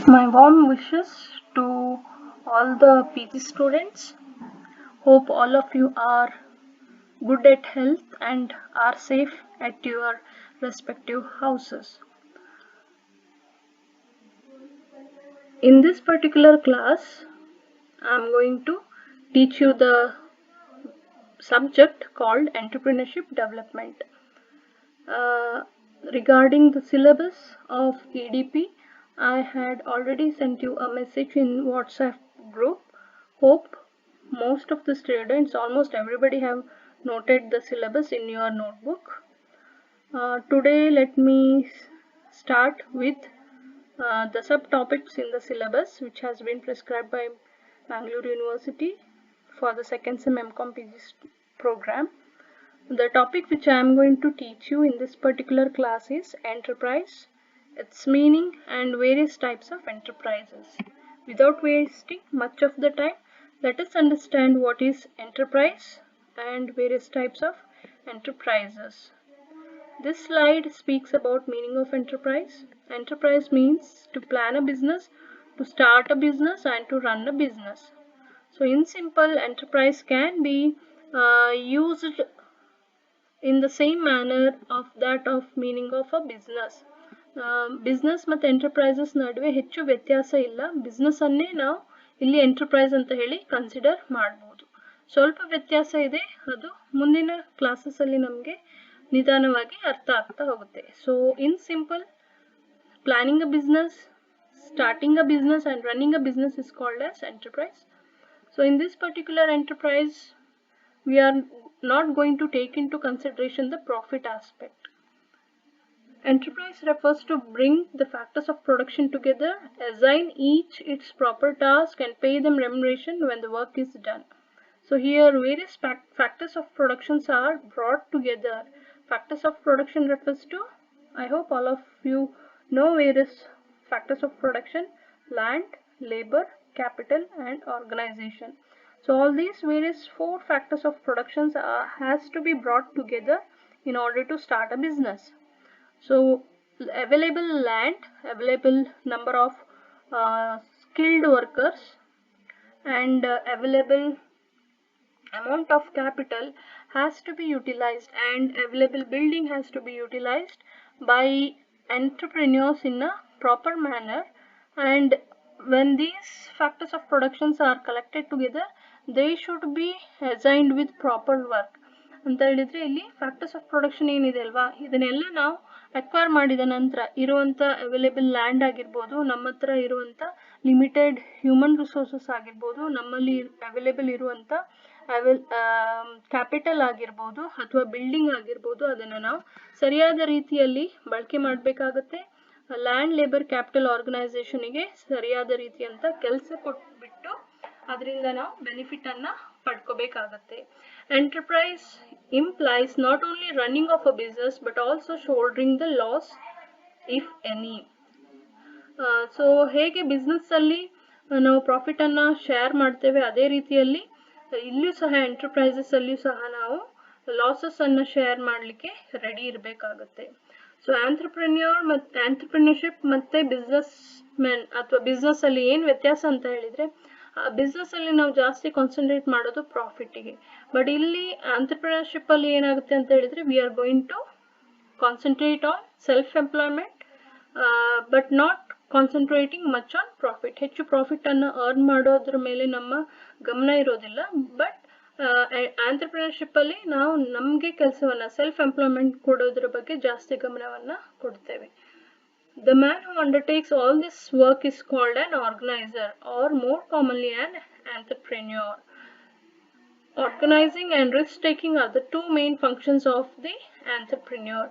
My warm wishes to all the PG students. Hope all of you are good at health and are safe at your respective houses. In this particular class, I am going to teach you the subject called Entrepreneurship Development. Regarding the syllabus of EDP, I had already sent you a message in WhatsApp group. Hope most of the students, almost everybody, have noted the syllabus in your notebook. Today let me start with the subtopics in the syllabus which has been prescribed by Mangalore University for the second sem MCOM PG program. The topic which I am going to teach you in this particular class is enterprise, its meaning and various types of enterprises. Without wasting much of the time, let us understand what is enterprise and various types of enterprises. This slide speaks about meaning of enterprise. Enterprise means to plan a business, to start a business and to run a business. So in simple, enterprise can be used in the same manner of that of meaning of a business. Business ಮತ್ತು enterprises ನಡುವೆ ಹೆಚ್ಚು ವ್ಯತ್ಯಾಸ ಇಲ್ಲ. Business ಅನ್ನೇ ನಾವು ಇಲ್ಲಿ enterprise ಅಂತ ಹೇಳಿ ಕನ್ಸಿಡರ್ ಮಾಡಬಹುದು. ಸ್ವಲ್ಪ ವ್ಯತ್ಯಾಸ ಇದೆ, ಅದು ಮುಂದಿನ ಕ್ಲಾಸಸ್ ಅಲ್ಲಿ ನಮಗೆ ನಿಧಾನವಾಗಿ ಅರ್ಥ ಆಗ್ತಾ ಹೋಗುತ್ತೆ. So in simple, planning a business, starting a business and running a business is called as enterprise. So in this particular enterprise, we are not going to take into consideration the profit aspect. Enterprise refers to bring the factors of production together, assign each its proper task and pay them remuneration when the work is done. So here various factors of productions are brought together. Factors of production refers to, I hope all of you know various factors of production: land, labor, capital and organization. So all these various 4 factors of productions has to be brought together in order to start a business. So available land, available number of skilled workers and available amount of capital has to be utilized, and available building has to be utilized by entrepreneurs in a proper manner. And when these factors of productions are collected together, they should be assigned with proper work ಅಂತ ಹೇಳಿದ್ರೆ, ಇಲ್ಲಿ factors of production ಏನಿದೆ ಅಲ್ವಾ, ಇದನ್ನೆಲ್ಲ ನಾವು acquire ಮಾಡಿದ ನಂತರ ಇರುವಂಥ ಅವೈಲೇಬಲ್ ಲ್ಯಾಂಡ್ ಆಗಿರ್ಬೋದು, ನಮ್ಮ ಹತ್ರ ಇರುವಂಥ ಲಿಮಿಟೆಡ್ ಹ್ಯೂಮನ್ ರಿಸೋರ್ಸಸ್ ಆಗಿರ್ಬೋದು, ನಮ್ಮಲ್ಲಿ ಅವೈಲೇಬಲ್ ಇರುವಂಥ ಕ್ಯಾಪಿಟಲ್ ಆಗಿರ್ಬೋದು ಅಥವಾ ಬಿಲ್ಡಿಂಗ್ ಆಗಿರ್ಬೋದು, ಅದನ್ನು ನಾವು ಸರಿಯಾದ ರೀತಿಯಲ್ಲಿ ಬಳಕೆ ಮಾಡಬೇಕಾಗತ್ತೆ. ಲ್ಯಾಂಡ್, ಲೇಬರ್, ಕ್ಯಾಪಿಟಲ್ ಆರ್ಗನೈಸೇಷನ್ಗೆ ಸರಿಯಾದ ರೀತಿಯಂತ ಕೆಲಸ ಕೊಟ್ಬಿಟ್ಟು ಅದರಿಂದ ನಾವು ಬೆನಿಫಿಟ್ ಅನ್ನ ಪಡ್ಕೋಬೇಕಾಗತ್ತೆ. Enterprise implies not only running of a business but also shouldering the loss if any. So ಹೇಗೆ ಬಿಸ್ನೆಸ್ ಅಲ್ಲಿ ನಾವು ಪ್ರಾಫಿಟ್ ಅನ್ನ ಶೇರ್ ಮಾಡ್ತೇವೆ, ಅದೇ ರೀತಿಯಲ್ಲಿ ಇಲ್ಲಿಯೂ ಸಹ ಎಂಟರ್ಪ್ರೈಸಸ್ ಅಲ್ಲಿಯೂ ಸಹ ನಾವು ಲಾಸಸ್ ಅನ್ನ ಶೇರ್ ಮಾಡಲಿಕ್ಕೆ ರೆಡಿ ಇರಬೇಕಾಗತ್ತೆ. ಸೊ ಆಂಟ್ರಪ್ರಿನರ್ಶಿಪ್ ಮತ್ತೆ ಬಿಸ್ನೆಸ್ ಮ್ಯಾನ್ ಅಥವಾ ಬಿಸ್ನೆಸ್ ಅಲ್ಲಿ ಏನು ವ್ಯತ್ಯಾಸ ಅಂತ ಹೇಳಿದ್ರೆ, ಬಿಸ್ನೆಸ್ ಅಲ್ಲಿ ನಾವು ಜಾಸ್ತಿ ಕಾನ್ಸಂಟ್ರೇಟ್ ಮಾಡೋದು ಪ್ರಾಫಿಟ್ಗೆ. ಬಟ್ ಇಲ್ಲಿ ಆಂಟ್ರಪ್ರಿನರ್ಶಿಪ್ ಅಲ್ಲಿ ಏನಾಗುತ್ತೆ ಅಂತ ಹೇಳಿದ್ರೆ, we are going to concentrate on self employment but not concentrating much on profit. ಹೆಚ್ಚು ಪ್ರಾಫಿಟ್ ಅನ್ನ ಅರ್ನ್ ಮಾಡೋದ್ರ ಮೇಲೆ ನಮ್ಮ ಗಮನ ಇರೋದಿಲ್ಲ. ಬಟ್ ಆಂಟ್ರಪ್ರಿನರ್ಶಿಪ್ ಅಲ್ಲಿ ನಾವು ನಮಗೆ ಕೆಲಸವನ್ನ, ಸೆಲ್ಫ್ ಎಂಪ್ಲಾಯ್ಮೆಂಟ್ ಕೊಡೋದ್ರ ಬಗ್ಗೆ ಜಾಸ್ತಿ ಗಮನವನ್ನ ಕೊಡ್ತೇವೆ. The man who undertakes all this work is called an organizer, or more commonly an entrepreneur. Organizing and risk-taking are the 2 main functions of the entrepreneur.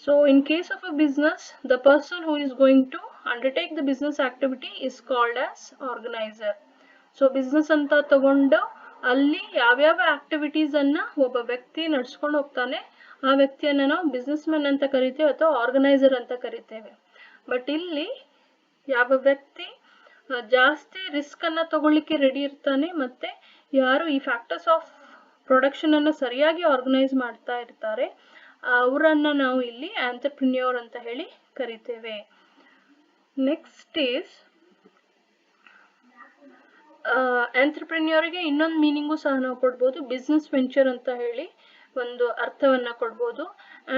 So in case of a business, the person who is going to undertake the business activity is called as organizer. So business anta tagondu ಅಲ್ಲಿ ಯಾವ್ಯಾವ activities ಅನ್ನ ಒಬ್ಬ ವ್ಯಕ್ತಿ ನಡೆಸ್ಕೊಂಡು ಹೋಗ್ತಾನೆ, ಆ ವ್ಯಕ್ತಿಯನ್ನ ನಾವು ಬಿಸ್ನೆಸ್ ಮ್ಯಾನ್ ಅಂತ ಕರಿತೇವೆ ಅಥವಾ ಆರ್ಗನೈಸರ್ ಅಂತ ಕರಿತೇವೆ. ಬಟ್ ಇಲ್ಲಿ ಯಾವ ವ್ಯಕ್ತಿ ಜಾಸ್ತಿ ರಿಸ್ಕ್ ಅನ್ನ ತಗೊಳ್ಳಿಕ್ಕೆ ರೆಡಿ ಇರ್ತಾನೆ, ಮತ್ತೆ ಯಾರು ಈ ಫ್ಯಾಕ್ಟರ್ಸ್ ಆಫ್ ಪ್ರೊಡಕ್ಷನ್ ಅನ್ನ ಸರಿಯಾಗಿ ಆರ್ಗನೈಸ್ ಮಾಡ್ತಾ ಇರ್ತಾರೆ, ಅವರನ್ನ ನಾವು ಇಲ್ಲಿ ಆಂಟ್ರಪ್ರಿನ್ಯೂರ್ ಅಂತ ಹೇಳಿ ಕರಿತೇವೆ. ನೆಕ್ಸ್ಟ್ ಈಸ್ ಆಂಟ್ರಪ್ರೆನ್ಯೂರ್ಗೆ ಇನ್ನೊಂದು ಮೀನಿಂಗು ಸಹ ನಾವು ಕೊಡ್ಬೋದು, ಬಿಸ್ನೆಸ್ ವೆಂಚರ್ ಅಂತ ಹೇಳಿ ಒಂದು ಅರ್ಥವನ್ನ ಕೊಡ್ಬೋದು.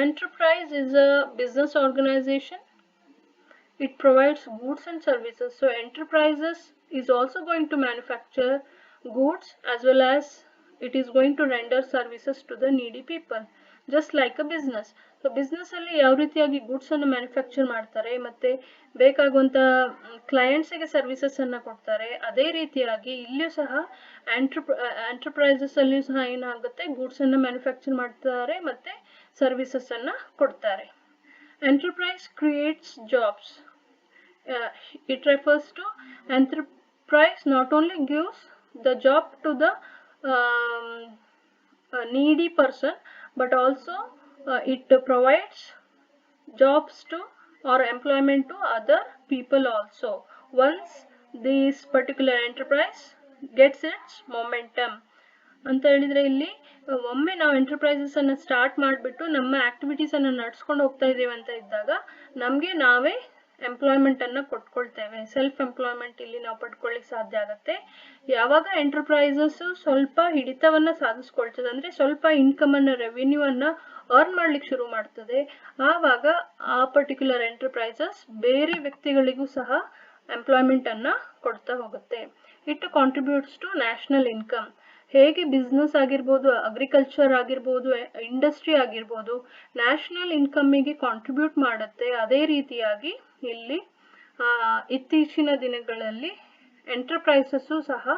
Enterprise is a business organisation. It provides goods and services. So enterprises is also going to manufacture goods as well as it is going to render services to the needy people, just like a business. So business ಅಲ್ಲಿ ಯಾವ ರೀತಿಯಾಗಿ goods ಅನ್ನು manufacture ಮಾಡ್ತಾರೆ ಮತ್ತೆ ಬೇಕಾಗುವಂತ clients ಗೆ services ಅನ್ನ ಕೊಡ್ತಾರೆ, ಅದೇ ರೀತಿಯಾಗಿ ಇಲ್ಲಿಯೂ ಸಹ ಎಂಟರ್ಪ್ರೈಸಸ್ ಅಲ್ಲಿಯೂ ಸಹ ಏನಾಗುತ್ತೆ, ಗೂಡ್ಸ್ ಅನ್ನ ಮ್ಯಾನುಫ್ಯಾಕ್ಚರ್ ಮಾಡ್ತಾರೆ ಮತ್ತೆ ಸರ್ವಿಸಸ್ ಅನ್ನ ಕೊಡ್ತಾರೆ. Enterprise creates jobs. It refers to enterprise not only gives the job to the needy person, but also it provides jobs to or employment to other people also once this particular enterprise gets its momentum. ಅಂತ ಹೇಳಿದ್ರೆ ಇಲ್ಲಿ ಒಮ್ಮೆ ನಾವು enterprises ಅನ್ನ start ಮಾಡಿಬಿಟ್ಟು ನಮ್ಮ activities ಅನ್ನ ನಡ್ಸ್ಕೊಂಡು ಹೋಗ್ತಾ ಇದೀವಿ ಅಂತ ಇದ್ದಾಗ ನಮ್ಗೆ ನಾವೇ ಎಂಪ್ಲಾಯ್ಮೆಂಟ್ ಅನ್ನ ಕೊಟ್ಕೊಳ್ತೇವೆ. ಸೆಲ್ಫ್ ಎಂಪ್ಲಾಯ್ಮೆಂಟ್ ಇಲ್ಲಿ ನಾವು ಪಡ್ಕೊಳ್ಳಿಕ್ಕೆ ಸಾಧ್ಯ ಆಗತ್ತೆ. ಯಾವಾಗ ಎಂಟರ್ಪ್ರೈಸಸ್ ಸ್ವಲ್ಪ ಹಿಡಿತವನ್ನ ಸಾಧಿಸ್ಕೊಳ್ತದೆ, ಅಂದ್ರೆ ಸ್ವಲ್ಪ ಇನ್ಕಮ್ ಅನ್ನ, ರೆವಿನ್ಯೂ ಅನ್ನ ಅರ್ನ್ ಮಾಡ್ಲಿಕ್ಕೆ ಶುರು ಮಾಡ್ತದೆ, ಆವಾಗ ಆ ಪರ್ಟಿಕ್ಯುಲರ್ ಎಂಟರ್ಪ್ರೈಸಸ್ ಬೇರೆ ವ್ಯಕ್ತಿಗಳಿಗೂ ಸಹ ಎಂಪ್ಲಾಯ್ಮೆಂಟ್ ಅನ್ನ ಕೊಡ್ತಾ ಹೋಗುತ್ತೆ. It contributes to national income. ಹೇಗೆ ಬಿಸ್ನೆಸ್ ಆಗಿರ್ಬೋದು, ಅಗ್ರಿಕಲ್ಚರ್ ಆಗಿರ್ಬೋದು, ಇಂಡಸ್ಟ್ರಿ ಆಗಿರ್ಬೋದು ನ್ಯಾಷನಲ್ ಇನ್ಕಮ್ಮಿಗೆ ಕಾಂಟ್ರಿಬ್ಯೂಟ್ ಮಾಡುತ್ತೆ, ಅದೇ ರೀತಿಯಾಗಿ ಇಲ್ಲಿ ಇತ್ತೀಚಿನ ದಿನಗಳಲ್ಲಿ ಎಂಟರ್ಪ್ರೈಸಸ್ಸು ಸಹ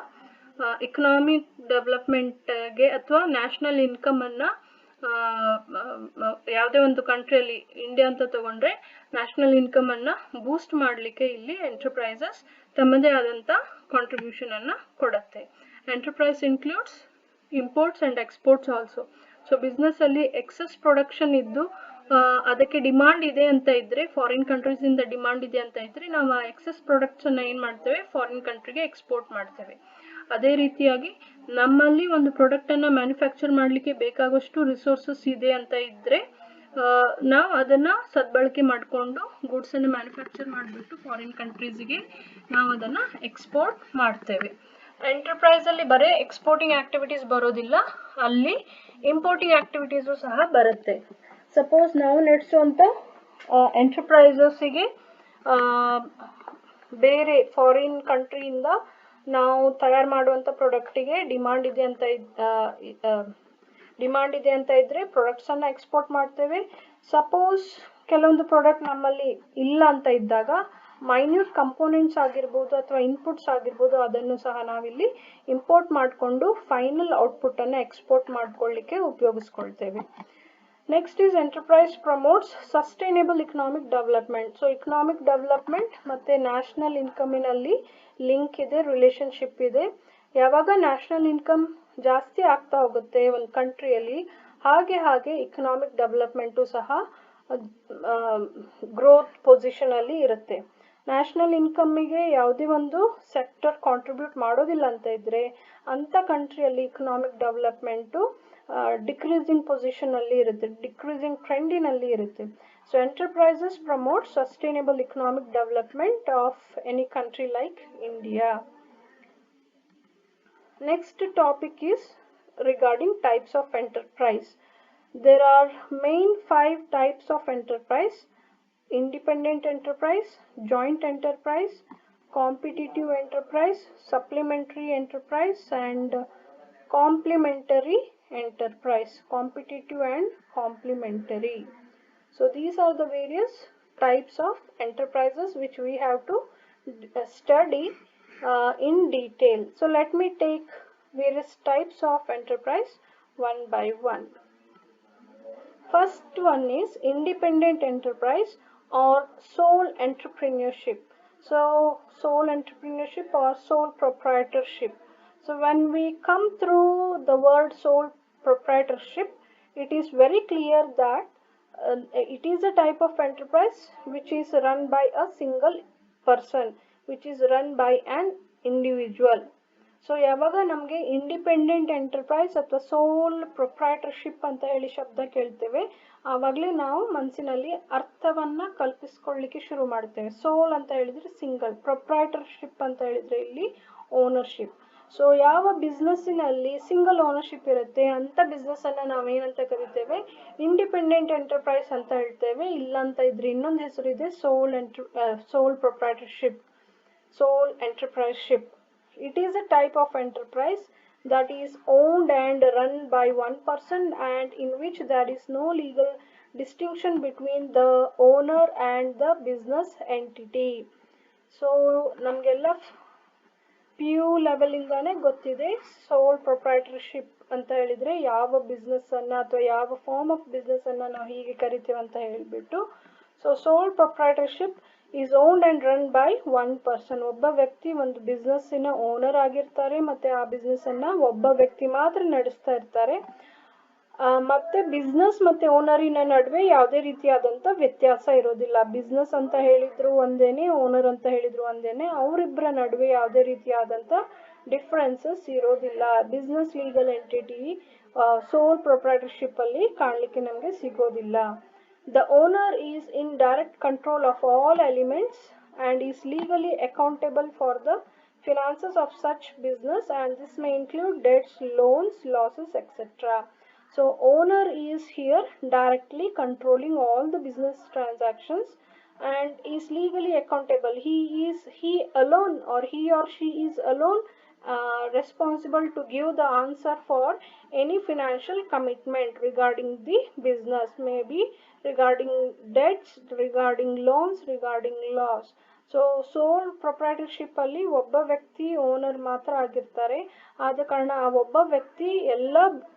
ಇಕನಾಮಿಕ್ ಡೆವಲಪ್ಮೆಂಟ್ಗೆ ಅಥವಾ ನ್ಯಾಷನಲ್ ಇನ್ಕಮ್ ಅನ್ನ ಯಾವುದೇ ಒಂದು ಕಂಟ್ರಿಯಲ್ಲಿ, ಇಂಡಿಯಾ ಅಂತ ತಗೊಂಡ್ರೆ ನ್ಯಾಷನಲ್ ಇನ್ಕಮ್ ಅನ್ನ ಬೂಸ್ಟ್ ಮಾಡಲಿಕ್ಕೆ ಇಲ್ಲಿ ಎಂಟರ್ಪ್ರೈಸಸ್ ತಮ್ಮದೇ ಆದಂತ ಕಾಂಟ್ರಿಬ್ಯೂಷನ್ ಅನ್ನ ಕೊಡುತ್ತೆ. Enterprise includes imports and exports also. So business ಅಲ್ಲಿ ಎಕ್ಸೆಸ್ ಪ್ರೊಡಕ್ಷನ್ ಇದ್ದು ಅದಕ್ಕೆ ಡಿಮಾಂಡ್ ಇದೆ ಅಂತ ಇದ್ರೆ, ಫಾರಿನ್ ಕಂಟ್ರೀಸ್ ಇಂದ ಡಿಮಾಂಡ್ ಇದೆ ಅಂತ ಇದ್ರೆ ನಾವು ಆ ಎಕ್ಸೆಸ್ ಪ್ರಾಡಕ್ಟ್ಸ್ ಅನ್ನ ಏನ್ ಮಾಡ್ತೇವೆ, ಫಾರಿನ್ ಕಂಟ್ರಿಗೆ ಎಕ್ಸ್ಪೋರ್ಟ್ ಮಾಡ್ತೇವೆ. ಅದೇ ರೀತಿಯಾಗಿ ನಮ್ಮಲ್ಲಿ ಒಂದು ಪ್ರಾಡಕ್ಟ್ ಅನ್ನ ಮ್ಯಾನುಫ್ಯಾಕ್ಚರ್ ಮಾಡ್ಲಿಕ್ಕೆ ಬೇಕಾಗುವಷ್ಟು ರಿಸೋರ್ಸಸ್ ಇದೆ ಅಂತ ಇದ್ರೆ ನಾವು ಅದನ್ನ ಸದ್ಬಳಕೆ ಮಾಡಿಕೊಂಡು ಗೂಡ್ಸ್ ಅನ್ನು ಮ್ಯಾನುಫ್ಯಾಕ್ಚರ್ ಮಾಡಿಬಿಟ್ಟು ಫಾರಿನ್ ಕಂಟ್ರೀಸ್ಗೆ ನಾವು ಅದನ್ನ ಎಕ್ಸ್ಪೋರ್ಟ್ ಮಾಡ್ತೇವೆ. ಎಂಟರ್ಪ್ರೈಸ್ ಅಲ್ಲಿ ಬರೀ ಎಕ್ಸ್ಪೋರ್ಟಿಂಗ್ ಆಕ್ಟಿವಿಟೀಸ್ ಬರೋದಿಲ್ಲ, ಅಲ್ಲಿ ಇಂಪೋರ್ಟಿಂಗ್ ಆಕ್ಟಿವಿಟೀಸು ಸಹ ಬರುತ್ತೆ. ಸಪೋಸ್ ನಾವು ನಡೆಸುವಂತ ಎಂಟರ್ಪ್ರೈಸಸ್ಗೆ ಬೇರೆ ಫಾರಿನ್ ಕಂಟ್ರಿಯಿಂದ ನಾವು ತಯಾರು ಮಾಡುವಂತ ಪ್ರಾಡಕ್ಟಿಗೆ ಡಿಮಾಂಡ್ ಇದೆ ಅಂತ ಇದ್ರೆ ಪ್ರಾಡಕ್ಟ್ಸ್ ಅನ್ನ ಎಕ್ಸ್ಪೋರ್ಟ್ ಮಾಡ್ತೇವೆ. ಸಪೋಸ್ ಕೆಲವೊಂದು ಪ್ರಾಡಕ್ಟ್ ನಮ್ಮಲ್ಲಿ ಇಲ್ಲ ಅಂತ ಇದ್ದಾಗ ಮೈನ್ಯೂಟ್ ಕಂಪೋನೆಂಟ್ಸ್ ಆಗಿರ್ಬೋದು ಅಥವಾ ಇನ್ಪುಟ್ಸ್ ಆಗಿರ್ಬೋದು ಅದನ್ನು ಸಹ ನಾವಿಲ್ಲಿ ಇಂಪೋರ್ಟ್ ಮಾಡಿಕೊಂಡು ಫೈನಲ್ ಔಟ್ಪುಟ್ ಅನ್ನ ಎಕ್ಸ್ಪೋರ್ಟ್ ಮಾಡ್ಕೊಳ್ಳಿಕ್ಕೆ ಉಪಯೋಗಿಸ್ಕೊಳ್ತೇವೆ. Next is enterprise promotes sustainable economic development. So economic development ಮತ್ತೆ ನ್ಯಾಷನಲ್ ಇನ್ಕಮಿನಲ್ಲಿ ಲಿಂಕ್ ಇದೆ, ರಿಲೇಶನ್ಶಿಪ್ ಇದೆ. ಯಾವಾಗ ನ್ಯಾಷನಲ್ ಇನ್ಕಮ್ ಜಾಸ್ತಿ ಆಗ್ತಾ ಹೋಗುತ್ತೆ ಒಂದು ಕಂಟ್ರಿಯಲ್ಲಿ, ಹಾಗೆ ಇಕನಾಮಿಕ್ ಡೆವಲಪ್ಮೆಂಟು ಸಹ ಗ್ರೋತ್ ಪೊಸಿಷನ್ ಅಲ್ಲಿ ಇರುತ್ತೆ. ನ್ಯಾಷನಲ್ ಇನ್ಕಮ್ಮಿಗೆ ಯಾವುದೇ ಒಂದು ಸೆಕ್ಟರ್ ಕಾಂಟ್ರಿಬ್ಯೂಟ್ ಮಾಡೋದಿಲ್ಲ ಅಂತ ಇದ್ರೆ ಅಂತ ಕಂಟ್ರಿಯಲ್ಲಿ ಇಕನಾಮಿಕ್ ಡೆವಲಪ್ಮೆಂಟು ಡಿಕ್ರೀಸಿಂಗ್ ಪೊಸಿಷನ್ ಅಲ್ಲಿ ಇರುತ್ತೆ, ಡಿಕ್ರೀಸಿಂಗ್ ಟ್ರೆಂಡಿನಲ್ಲಿ ಇರುತ್ತೆ. So enterprises promote sustainable economic development of any country like India. Next topic is regarding types of enterprise. There are main 5 types of enterprise: independent enterprise, joint enterprise, competitive enterprise, supplementary enterprise, and complementary enterprise. Competitive and complementary. So these are the various types of enterprises which we have to study in detail. So let me take various types of enterprise one by one. First one is independent enterprise or sole entrepreneurship. So sole entrepreneurship or sole proprietorship. So when we come through the word sole proprietorship, it is very clear that it is a type of enterprise which is run by a single person, which is run by an individual. So ಯಾವಾಗ ನಮಗೆ independent enterprise ಅಥವಾ ಸೋಲ್ proprietorship ಅಂತ ಹೇಳಿ ಶಬ್ದ ಕೇಳ್ತೇವೆ, ಆವಾಗಲೇ ನಾವು ಮನಸ್ಸಿನಲ್ಲಿ ಅರ್ಥವನ್ನ ಕಲ್ಪಿಸ್ಕೊಳ್ಳಿಕ್ಕೆ ಶುರು ಮಾಡ್ತೇವೆ. ಸೋಲ್ ಅಂತ ಹೇಳಿದ್ರೆ ಸಿಂಗಲ್, ಪ್ರೊಪ್ರೈಟರ್ಶಿಪ್ ಅಂತ ಹೇಳಿದ್ರೆ ಇಲ್ಲಿ ಓನರ್ಶಿಪ್. ಸೊ ಯಾವ ಬಿಸ್ನೆಸ್ಸಿನಲ್ಲಿ ಸಿಂಗಲ್ ಓನರ್ಶಿಪ್ ಇರುತ್ತೆ ಅಂತ ಬಿಸ್ನೆಸ್ ಅನ್ನ ನಾವೇನಂತ ಕರಿತೇವೆ, ಇಂಡಿಪೆಂಡೆಂಟ್ ಎಂಟರ್ಪ್ರೈಸ್ ಅಂತ ಹೇಳ್ತೇವೆ. ಇಲ್ಲ ಅಂತ ಇದ್ರೆ ಇನ್ನೊಂದು ಹೆಸರು ಇದೆ, ಸೋಲ್ proprietorship. Sole entrepreneurship. It is a type of enterprise that is owned and run by one person and in which there is no legal distinction between the owner and the business entity. So ನಮಗೆಲ್ಲ PU level ಇಂದಾನೆ ಗೊತ್ತಿದೆ ಸೋಲ್ proprietorship ಅಂತ ಹೇಳಿದ್ರೆ ಯಾವ business ಅನ್ನ ಅಥವಾ ಯಾವ form of business ಅನ್ನ ನಾವು ಹೀಗೆ ಕರಿತೀವಿ ಅಂತ ಹೇಳ್ಬಿಟ್ಟು. So soul proprietorship is owned and run by one person. ಒಬ್ಬ ವ್ಯಕ್ತಿ ಒಂದು ಬಿಸ್ನೆಸ್ಸಿನ ಓನರ್ ಆಗಿರ್ತಾರೆ ಮತ್ತೆ ಆ ಬಿಸ್ನೆಸ್ ಅನ್ನ ಒಬ್ಬ ವ್ಯಕ್ತಿ ಮಾತ್ರ ನಡೆಸ್ತಾ ಇರ್ತಾರೆ. ಮತ್ತೆ ಬಿಸ್ನೆಸ್ ಮತ್ತೆ ಓನರಿನ ನಡುವೆ ಯಾವುದೇ ರೀತಿಯಾದಂತ ವ್ಯತ್ಯಾಸ ಇರೋದಿಲ್ಲ. ಬಿಸ್ನೆಸ್ ಅಂತ ಹೇಳಿದ್ರು ಒಂದೇನೆ, ಓನರ್ ಅಂತ ಹೇಳಿದ್ರು ಒಂದೇನೆ, ಅವರಿಬ್ಬರ ನಡುವೆ ಯಾವುದೇ ರೀತಿಯಾದಂತ ಡಿಫ್ರೆನ್ಸಸ್ ಇರೋದಿಲ್ಲ. ಬಿಸ್ನೆಸ್ ಲೀಗಲ್ ಎಂಟಿಟಿ ಸೋಲ್ ಪ್ರೊಪ್ರೈಟರ್ಶಿಪ್ ಅಲ್ಲಿ ಕಾಣಲಿಕ್ಕೆ ನಮಗೆ ಸಿಗೋದಿಲ್ಲ. The owner is in direct control of all elements and is legally accountable for the finances of such business, and this may include debts, loans, losses, etc. So owner is here directly controlling all the business transactions and is legally accountable. He alone or he or she is alone responsible to give the answer for any financial commitment regarding the business, maybe regarding debts, regarding loans, regarding loss. So soul proprietorship ಅಲ್ಲಿ ಒಬ್ಬ ವ್ಯಕ್ತಿ owner ಮಾತ್ರ ಆಗಿರ್ತಾರೆ. ಆದ ಕಾರಣ ಆ ಒಬ್ಬ ವ್ಯಕ್ತಿ ಎಲ್ಲ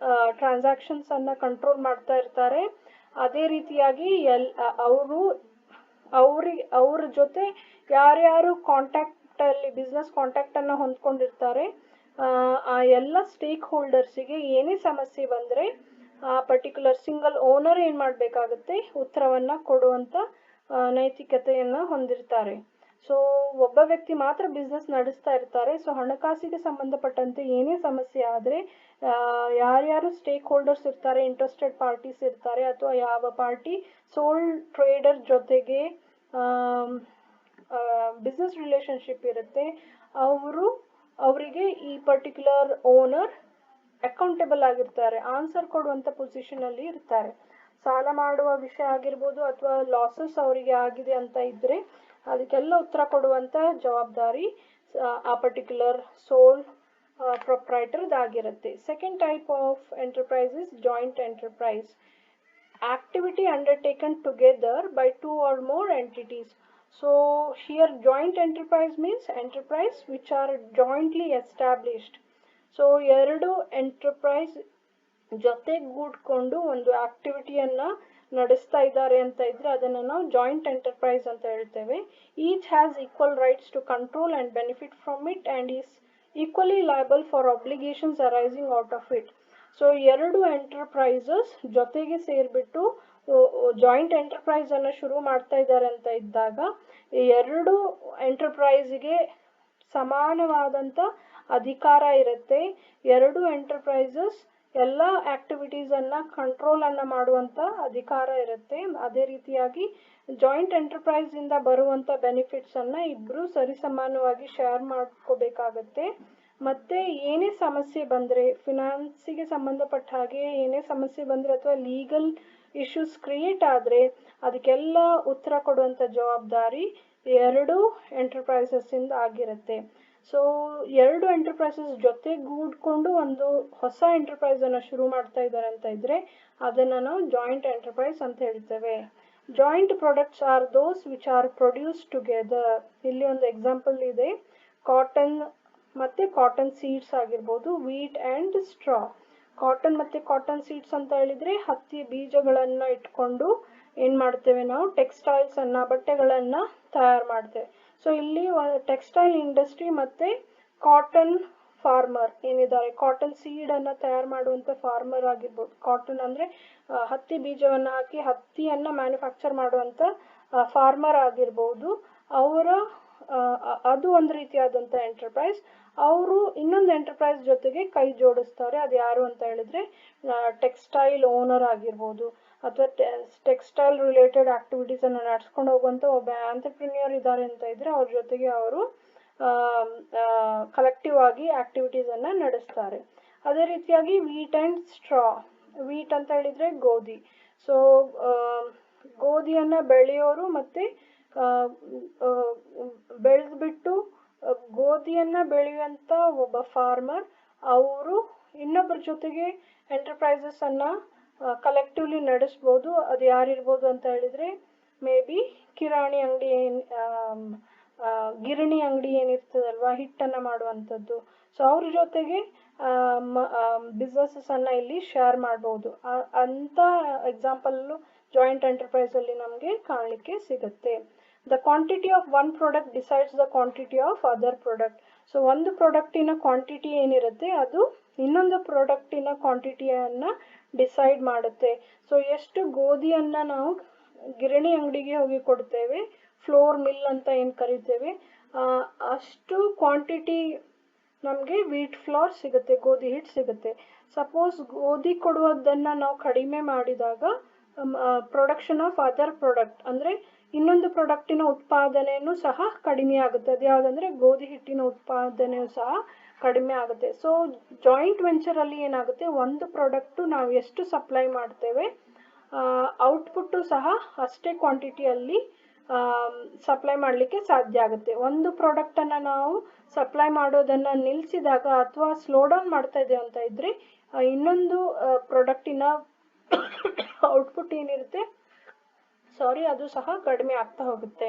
ಟ್ರಾನ್ಸಾಕ್ಷನ್ಸ್ ಅನ್ನ ಕಂಟ್ರೋಲ್ ಮಾಡ್ತಾ ಇರ್ತಾರೆ. ಅದೇ ರೀತಿಯಾಗಿ ಅವ್ರ ಜೊತೆ ಯಾರ್ಯಾರು ಕಾಂಟ್ಯಾಕ್ಟ್ ಅಲ್ಲಿ ಬಿಸ್ನೆಸ್ ಕಾಂಟ್ಯಾಕ್ಟ್ ಅನ್ನ ಹೊಂದ್ಕೊಂಡಿರ್ತಾರೆ ಆ ಎಲ್ಲ ಸ್ಟೇಕ್ ಹೋಲ್ಡರ್ಸಿಗೆ ಏನೇ ಸಮಸ್ಯೆ ಬಂದ್ರೆ ಆ ಪರ್ಟಿಕ್ಯುಲರ್ ಸಿಂಗಲ್ ಓನರ್ ಏನ್ ಮಾಡ್ಬೇಕಾಗತ್ತೆ, ಉತ್ತರವನ್ನ ಕೊಡುವಂತ ನೈತಿಕತೆಯನ್ನ ಹೊಂದಿರ್ತಾರೆ. ಸೊ ಒಬ್ಬ ವ್ಯಕ್ತಿ ಮಾತ್ರ ಬಿಸ್ನೆಸ್ ನಡೆಸ್ತಾ ಇರ್ತಾರೆ. ಸೊ ಹಣಕಾಸಿಗೆ ಸಂಬಂಧಪಟ್ಟಂತೆ ಏನೇ ಸಮಸ್ಯೆ ಆದ್ರೆ ಯಾರ್ಯಾರು ಸ್ಟೇಕ್ ಹೋಲ್ಡರ್ಸ್ ಇರ್ತಾರೆ, ಇಂಟ್ರೆಸ್ಟೆಡ್ ಪಾರ್ಟೀಸ್ ಇರ್ತಾರೆ ಅಥವಾ ಯಾವ ಪಾರ್ಟಿ ಸೋಲ್ ಟ್ರೇಡರ್ ಜೊತೆಗೆ ಬಿಸ್ನೆಸ್ ರಿಲೇಶನ್ಶಿಪ್ ಇರುತ್ತೆ, ಅವರಿಗೆ ಈ ಪರ್ಟಿಕ್ಯುಲರ್ ಓನರ್ ಅಕೌಂಟೇಬಲ್ ಆಗಿರ್ತಾರೆ, ಆನ್ಸರ್ ಕೊಡುವಂತ ಪೊಸಿಷನ್ ಅಲ್ಲಿ ಇರ್ತಾರೆ. ಸಾಲ ಮಾಡುವ ವಿಷಯ ಆಗಿರ್ಬೋದು ಅಥವಾ ಲಾಸಸ್ ಅವರಿಗೆ ಆಗಿದೆ ಅಂತ ಇದ್ರೆ ಅದಕ್ಕೆಲ್ಲ ಉತ್ತರ ಕೊಡುವಂತ ಜವಾಬ್ದಾರಿ ಆ ಪರ್ಟಿಕ್ಯುಲರ್ ಸೋಲ್ ಪ್ರೊಪ್ರೈಟರ್ದಾಗಿರುತ್ತೆ. Second type of enterprise is joint enterprise. Activity undertaken together by two or more entities. So here joint enterprise means enterprise which are jointly established. So ಎರಡು ಎಂಟರ್ಪ್ರೈಸ್ ಜೊತೆಗೂಡ್ಕೊಂಡು ಒಂದು ಆಕ್ಟಿವಿಟಿಯನ್ನ ನಡೆಸ್ತಾ ಇದ್ದಾರೆ ಅಂತ ಇದ್ರೆ ಅದನ್ನ ನಾವು ಜಾಯಿಂಟ್ ಎಂಟರ್ಪ್ರೈಸ್ ಅಂತ ಹೇಳ್ತೇವೆ. Each has equal rights to control and benefit from it and is equally liable for obligations arising out of it. So ಎರಡು ಎಂಟರ್ಪ್ರೈಸಸ್ ಜೊತೆಗೆ ಸೇರ್ಬಿಟ್ಟು ಜಾಯಿಂಟ್ ಎಂಟರ್ಪ್ರೈಸ್ ಅನ್ನ ಶುರು ಮಾಡ್ತಾ ಇದ್ದಾರೆ ಅಂತ ಇದ್ದಾಗ ಎರಡು ಎಂಟರ್ಪ್ರೈಸ್ಗೆ ಸಮಾನವಾದಂತ ಅಧಿಕಾರ ಇರುತ್ತೆ. ಎರಡು ಎಂಟರ್ಪ್ರೈಸಸ್ ಎಲ್ಲ ಆಕ್ಟಿವಿಟೀಸ್ ಅನ್ನ ಕಂಟ್ರೋಲ್ ಅನ್ನ ಮಾಡುವಂತ ಅಧಿಕಾರ ಇರುತ್ತೆ. ಅದೇ ರೀತಿಯಾಗಿ ಜಾಯಿಂಟ್ ಎಂಟರ್ಪ್ರೈಸ್ ಇಂದ ಬರುವಂತ ಬೆನಿಫಿಟ್ಸ್ ಅನ್ನ ಇಬ್ರು ಸರಿಸಮಾನವಾಗಿ ಶೇರ್ ಮಾಡ್ಕೋಬೇಕಾಗತ್ತೆ. ಮತ್ತೆ ಏನೇ ಸಮಸ್ಯೆ ಬಂದ್ರೆ, ಫಿನಾನ್ಸಿಗೆ ಸಂಬಂಧಪಟ್ಟ ಹಾಗೆ ಏನೇ ಸಮಸ್ಯೆ ಬಂದ್ರೆ ಅಥವಾ ಲೀಗಲ್ ಇಶ್ಯೂಸ್ ಕ್ರಿಯೇಟ್ ಆದ್ರೆ ಅದಕ್ಕೆಲ್ಲ ಉತ್ತರ ಕೊಡುವಂತ ಜವಾಬ್ದಾರಿ ಎರಡು ಎಂಟರ್ಪ್ರೈಸಸ್ ಇಂದ ಆಗಿರುತ್ತೆ. ಸೊ ಎರಡು ಎಂಟರ್ಪ್ರೈಸಸ್ ಜೊತೆಗೂಡ್ಕೊಂಡು ಒಂದು ಹೊಸ ಎಂಟರ್ಪ್ರೈಸ್ ಅನ್ನ ಶುರು ಮಾಡ್ತಾ ಇದ್ದಾರೆ ಅಂತ ಇದ್ರೆ ಅದನ್ನ ನಾವು ಜಾಯಿಂಟ್ ಎಂಟರ್ಪ್ರೈಸ್ ಅಂತ ಹೇಳ್ತೇವೆ. Joint products are those which are produce together. ಇಲ್ಲಿ ಒಂದು ಎಕ್ಸಾಂಪಲ್ ಇದೆ, ಕಾಟನ್ ಮತ್ತೆ ಕಾಟನ್ ಸೀಡ್ಸ್ ಆಗಿರ್ಬೋದು, ವೀಟ್ ಅಂಡ್ ಸ್ಟ್ರಾ. ಕಾಟನ್ ಮತ್ತೆ ಕಾಟನ್ ಸೀಡ್ಸ್ ಅಂತ ಹೇಳಿದ್ರೆ ಹತ್ತಿ ಬೀಜಗಳನ್ನ ಇಟ್ಕೊಂಡು ಏನ್ ಮಾಡ್ತೇವೆ ನಾವು, ಟೆಕ್ಸ್ಟೈಲ್ಸ್ ಅನ್ನ, ಬಟ್ಟೆಗಳನ್ನ ತಯಾರು ಮಾಡ್ತೇವೆ. ಸೊ ಇಲ್ಲಿ ಟೆಕ್ಸ್ಟೈಲ್ ಇಂಡಸ್ಟ್ರಿ ಮತ್ತೆ ಕಾಟನ್ ಫಾರ್ಮರ್ ಏನಿದ್ದಾರೆ, ಕಾಟನ್ ಸೀಡ್ ಅನ್ನ ತಯಾರು ಮಾಡುವಂತ ಫಾರ್ಮರ್ ಆಗಿರ್ಬೋದು. ಕಾಟನ್ ಅಂದ್ರೆ ಹತ್ತಿ ಬೀಜವನ್ನ ಹಾಕಿ ಹತ್ತಿಯನ್ನ ಮ್ಯಾನುಫ್ಯಾಕ್ಚರ್ ಮಾಡುವಂತ ಫಾರ್ಮರ್ ಆಗಿರ್ಬೋದು. ಅವರ ಅದು ಒಂದು ರೀತಿಯಾದಂತ ಎಂಟರ್ಪ್ರೈಸ್. ಅವರು ಇನ್ನೊಂದು ಎಂಟರ್ಪ್ರೈಸ್ ಜೊತೆಗೆ ಕೈ ಜೋಡಿಸ್ತಾರೆ. ಅದು ಯಾರು ಅಂತ ಹೇಳಿದ್ರೆ ಟೆಕ್ಸ್ಟೈಲ್ ಓನರ್ ಆಗಿರ್ಬೋದು ಅಥವಾ ಟೆಕ್ಸ್ಟೈಲ್ ರಿಲೇಟೆಡ್ ಆಕ್ಟಿವಿಟೀಸ್ ಅನ್ನು ನಡೆಸ್ಕೊಂಡು ಹೋಗುವಂತ ಒಬ್ಬ ಆಂಟರ್ಪ್ರಿನಿಯರ್ ಇದ್ದಾರೆ ಅಂತ ಇದ್ರೆ ಅವ್ರ ಜೊತೆಗೆ ಅವರು ಕಲೆಕ್ಟಿವ್ ಆಗಿ ಆಕ್ಟಿವಿಟೀಸನ್ನು ನಡೆಸ್ತಾರೆ. ಅದೇ ರೀತಿಯಾಗಿ ವೀಟ್ ಆ್ಯಂಡ್ ಸ್ಟ್ರಾ. ವೀಟ್ ಅಂತ ಹೇಳಿದರೆ ಗೋಧಿ. ಸೊ ಗೋಧಿಯನ್ನು ಬೆಳೆಯೋರು ಮತ್ತು ಬೆಳೆದ್ಬಿಟ್ಟು ಗೋಧಿಯನ್ನು ಬೆಳೆಯುವಂಥ ಒಬ್ಬ ಫಾರ್ಮರ್ ಅವರು ಇನ್ನೊಬ್ಬರ ಜೊತೆಗೆ ಎಂಟರ್ಪ್ರೈಸಸನ್ನು ಕಲೆಕ್ಟಿವ್ಲಿ ನಡೆಸ್ಬೋದು. ಅದು ಯಾರಿರ್ಬೋದು ಅಂತ ಹೇಳಿದರೆ ಮೇ ಬಿ ಕಿರಾಣಿ ಅಂಗಡಿ ಗಿರಣಿ ಅಂಗಡಿ ಏನಿರ್ತದಲ್ವ, ಹಿಟ್ಟನ್ನು ಮಾಡುವಂಥದ್ದು. ಸೊ ಅವ್ರ ಜೊತೆಗೆ ಬಿಸ್ನೆಸಸನ್ನು ಇಲ್ಲಿ ಶೇರ್ ಮಾಡ್ಬೋದು. ಅಂಥ ಎಕ್ಸಾಂಪಲ್ಲು ಜಾಯಿಂಟ್ ಎಂಟರ್ಪ್ರೈಸಲ್ಲಿ ನಮಗೆ ಕಾಣಲಿಕ್ಕೆ ಸಿಗುತ್ತೆ. The quantity of one product decides the quantity of other product. So ಒಂದು ಪ್ರಾಡಕ್ಟಿನ ಕ್ವಾಂಟಿಟಿ ಏನಿರುತ್ತೆ ಅದು ಇನ್ನೊಂದು ಪ್ರಾಡಕ್ಟಿನ ಕ್ವಾಂಟಿಟಿಯನ್ನು ಡಿಸೈಡ್ ಮಾಡುತ್ತೆ. ಸೊ ಎಷ್ಟು ಗೋಧಿಯನ್ನು ನಾವು ಗಿರಣಿ ಅಂಗಡಿಗೆ ಹೋಗಿ ಕೊಡ್ತೇವೆ, ಫ್ಲೋರ್ ಮಿಲ್ ಅಂತ ಏನು ಕರಿತೇವೆ, ಅಷ್ಟು ಕ್ವಾಂಟಿಟಿ ನಮಗೆ ವೀಟ್ ಫ್ಲೋರ್ ಸಿಗುತ್ತೆ, ಗೋಧಿ ಹಿಟ್ಟು ಸಿಗುತ್ತೆ. ಸಪೋಸ್ ಗೋಧಿ ಕೊಡುವುದನ್ನು ನಾವು ಕಡಿಮೆ ಮಾಡಿದಾಗ ಪ್ರೊಡಕ್ಷನ್ ಆಫ್ ಅದರ್ ಪ್ರಾಡಕ್ಟ್ ಅಂದರೆ ಇನ್ನೊಂದು ಪ್ರಾಡಕ್ಟಿನ ಉತ್ಪಾದನೆಯೂ ಸಹ ಕಡಿಮೆ ಆಗುತ್ತೆ. ಅದು ಯಾವುದಂದರೆ ಗೋಧಿ ಹಿಟ್ಟಿನ ಉತ್ಪಾದನೆಯೂ ಸಹ ಕಡಿಮೆ ಆಗುತ್ತೆ. ಸೊ ಜಾಯಿಂಟ್ ವೆಂಚರಲ್ಲಿ ಏನಾಗುತ್ತೆ, ಒಂದು ಪ್ರಾಡಕ್ಟು ನಾವು ಎಷ್ಟು ಸಪ್ಲೈ ಮಾಡ್ತೇವೆ ಔಟ್ಪುಟ್ಟು ಸಹ ಅಷ್ಟೇ ಕ್ವಾಂಟಿಟಿಯಲ್ಲಿ ಸಪ್ಲೈ ಮಾಡಲಿಕ್ಕೆ ಸಾಧ್ಯ ಆಗುತ್ತೆ. ಒಂದು ಪ್ರಾಡಕ್ಟನ್ನು ನಾವು ಸಪ್ಲೈ ಮಾಡೋದನ್ನು ನಿಲ್ಲಿಸಿದಾಗ ಅಥವಾ ಸ್ಲೋ ಡೌನ್ ಮಾಡ್ತಾ ಇದ್ದೇವೆ ಅಂತ ಇದ್ದರೆ ಇನ್ನೊಂದು ಪ್ರಾಡಕ್ಟಿನ ಔಟ್ಪುಟ್ ಏನಿರುತ್ತೆ ಅದು ಸಹ ಕಡಿಮೆ ಆಗ್ತಾ ಹೋಗುತ್ತೆ.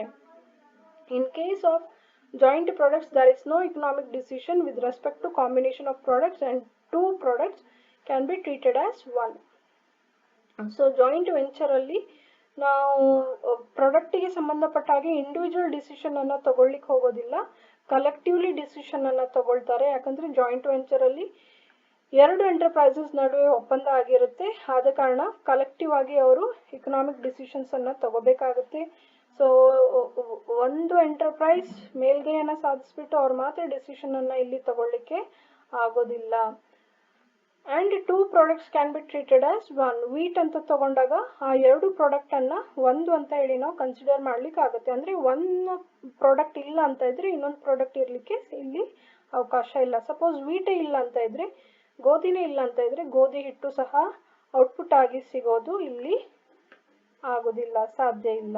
In case of joint products, there is no economic decision with respect to combination of products and two products can be treated as one. So joint venture ಅಲ್ಲಿ ನಾವು ಪ್ರಾಡಕ್ಟಿಗೆ ಸಂಬಂಧಪಟ್ಟ ಹಾಗೆ ಇಂಡಿವಿಜುವಲ್ ಡಿಸಿಷನ್ ಅನ್ನು ತಗೊಳ್ಳಿಕ್ಕೆ ಹೋಗೋದಿಲ್ಲ, ಕಲೆಕ್ಟಿವ್ಲಿ ಡಿಸಿಷನ್ ಅನ್ನು ತಗೊಳ್ತಾರೆ. ಯಾಕಂದರೆ ಜಾಯಿಂಟ್ ವೆಂಚರಲ್ಲಿ ಎರಡು ಎಂಟರ್ಪ್ರೈಸಸ್ ನಡುವೆ ಒಪ್ಪಂದ ಆಗಿರುತ್ತೆ. ಆದ ಕಾರಣ ಕಲೆಕ್ಟಿವ್ ಆಗಿ ಅವರು ಇಕನಾಮಿಕ್ ಡಿಸಿಷನ್ಸನ್ನು ತಗೋಬೇಕಾಗುತ್ತೆ. ಸೊ ಒಂದು ಎಂಟರ್ಪ್ರೈಸ್ ಮೇಲ್ಗೈಯನ್ನು ಸಾಧಿಸ್ಬಿಟ್ಟು ಅವ್ರು ಮಾತ್ರ ಡಿಸಿಷನನ್ನು ಇಲ್ಲಿ ತಗೊಳ್ಳಿಕ್ಕೆ ಆಗೋದಿಲ್ಲ. And two products can be treated as one. Wheat ಅಂತ ತಗೊಂಡಾಗ ಆ ಎರಡು ಪ್ರಾಡಕ್ಟನ್ನು ಒಂದು ಅಂತ ಹೇಳಿ ನಾವು ಕನ್ಸಿಡರ್ ಮಾಡ್ಲಿಕ್ಕೆ ಆಗುತ್ತೆ. ಅಂದರೆ ಒಂದು ಪ್ರಾಡಕ್ಟ್ ಇಲ್ಲ ಅಂತ ಇದ್ದರೆ ಇನ್ನೊಂದು ಪ್ರಾಡಕ್ಟ್ ಇರಲಿಕ್ಕೆ ಇಲ್ಲಿ ಅವಕಾಶ ಇಲ್ಲ. ಸಪೋಸ್ ವೀಟೇ ಇಲ್ಲ ಅಂತ ಇದ್ದರೆ, ಗೋಧಿನೇ ಇಲ್ಲ ಅಂತ ಇದ್ದರೆ ಗೋಧಿ ಹಿಟ್ಟು ಸಹ ಔಟ್ಪುಟ್ ಆಗಿ ಸಿಗೋದು ಇಲ್ಲಿ ಆಗೋದಿಲ್ಲ, ಸಾಧ್ಯ ಇಲ್ಲ.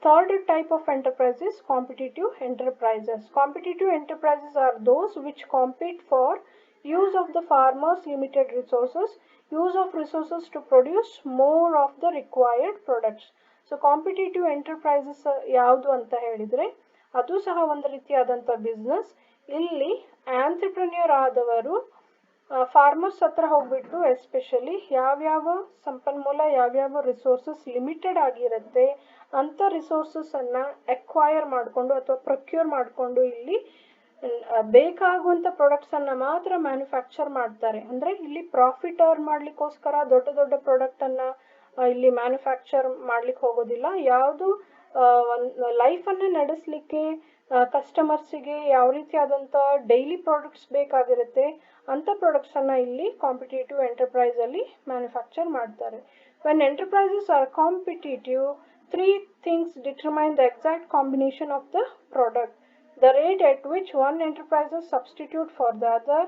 Third type of enterprise is competitive enterprises. Competitive enterprises are those which compete for use of the farmers' limited resources, use of resources to produce more of the required products. So competitive enterprises ಯಾವುದು ಅಂತ ಹೇಳಿದರೆ ಅದು ಸಹ ಒಂದು ರೀತಿಯಾದಂಥ business. ಇಲ್ಲಿ ಆಂಟ್ರಪ್ರೆನ್ಯೂರ್ ಆದವರು farmers ಹತ್ರ ಹೋಗ್ಬಿಟ್ಟು ಎಸ್ಪೆಷಲಿ ಯಾವ್ಯಾವ ಸಂಪನ್ಮೂಲ, ಯಾವ್ಯಾವ ರಿಸೋರ್ಸಸ್ ಲಿಮಿಟೆಡ್ ಆಗಿರುತ್ತೆ ಅಂಥ ರಿಸೋರ್ಸಸನ್ನು ಎಕ್ವೈರ್ ಮಾಡಿಕೊಂಡು ಅಥವಾ ಪ್ರೊಕ್ಯೂರ್ ಮಾಡಿಕೊಂಡು ಇಲ್ಲಿ ಬೇಕಾಗುವಂಥ ಪ್ರಾಡಕ್ಟ್ಸನ್ನು ಮಾತ್ರ ಮ್ಯಾನುಫ್ಯಾಕ್ಚರ್ ಮಾಡ್ತಾರೆ. ಅಂದರೆ ಇಲ್ಲಿ ಪ್ರಾಫಿಟ್ ಅರ್ನ್ ಮಾಡಲಿಕ್ಕೋಸ್ಕರ ದೊಡ್ಡ ದೊಡ್ಡ ಪ್ರಾಡಕ್ಟನ್ನು ಇಲ್ಲಿ ಮ್ಯಾನುಫ್ಯಾಕ್ಚರ್ ಮಾಡ್ಲಿಕ್ಕೆ ಹೋಗೋದಿಲ್ಲ. ಯಾವುದು ಒಂದು ಲೈಫನ್ನು ನಡೆಸಲಿಕ್ಕೆ ಕಸ್ಟಮರ್ಸಿಗೆ ಯಾವ ರೀತಿಯಾದಂಥ ಡೈಲಿ ಪ್ರಾಡಕ್ಟ್ಸ್ ಬೇಕಾಗಿರುತ್ತೆ ಅಂಥ ಪ್ರಾಡಕ್ಟ್ಸನ್ನು ಇಲ್ಲಿ ಕಾಂಪಿಟೇಟಿವ್ ಎಂಟರ್ಪ್ರೈಸಲ್ಲಿ ಮ್ಯಾನುಫ್ಯಾಕ್ಚರ್ ಮಾಡ್ತಾರೆ. When enterprises are competitive, three things determine the exact combination of the product: the rate at which one enterprise substitute for the other,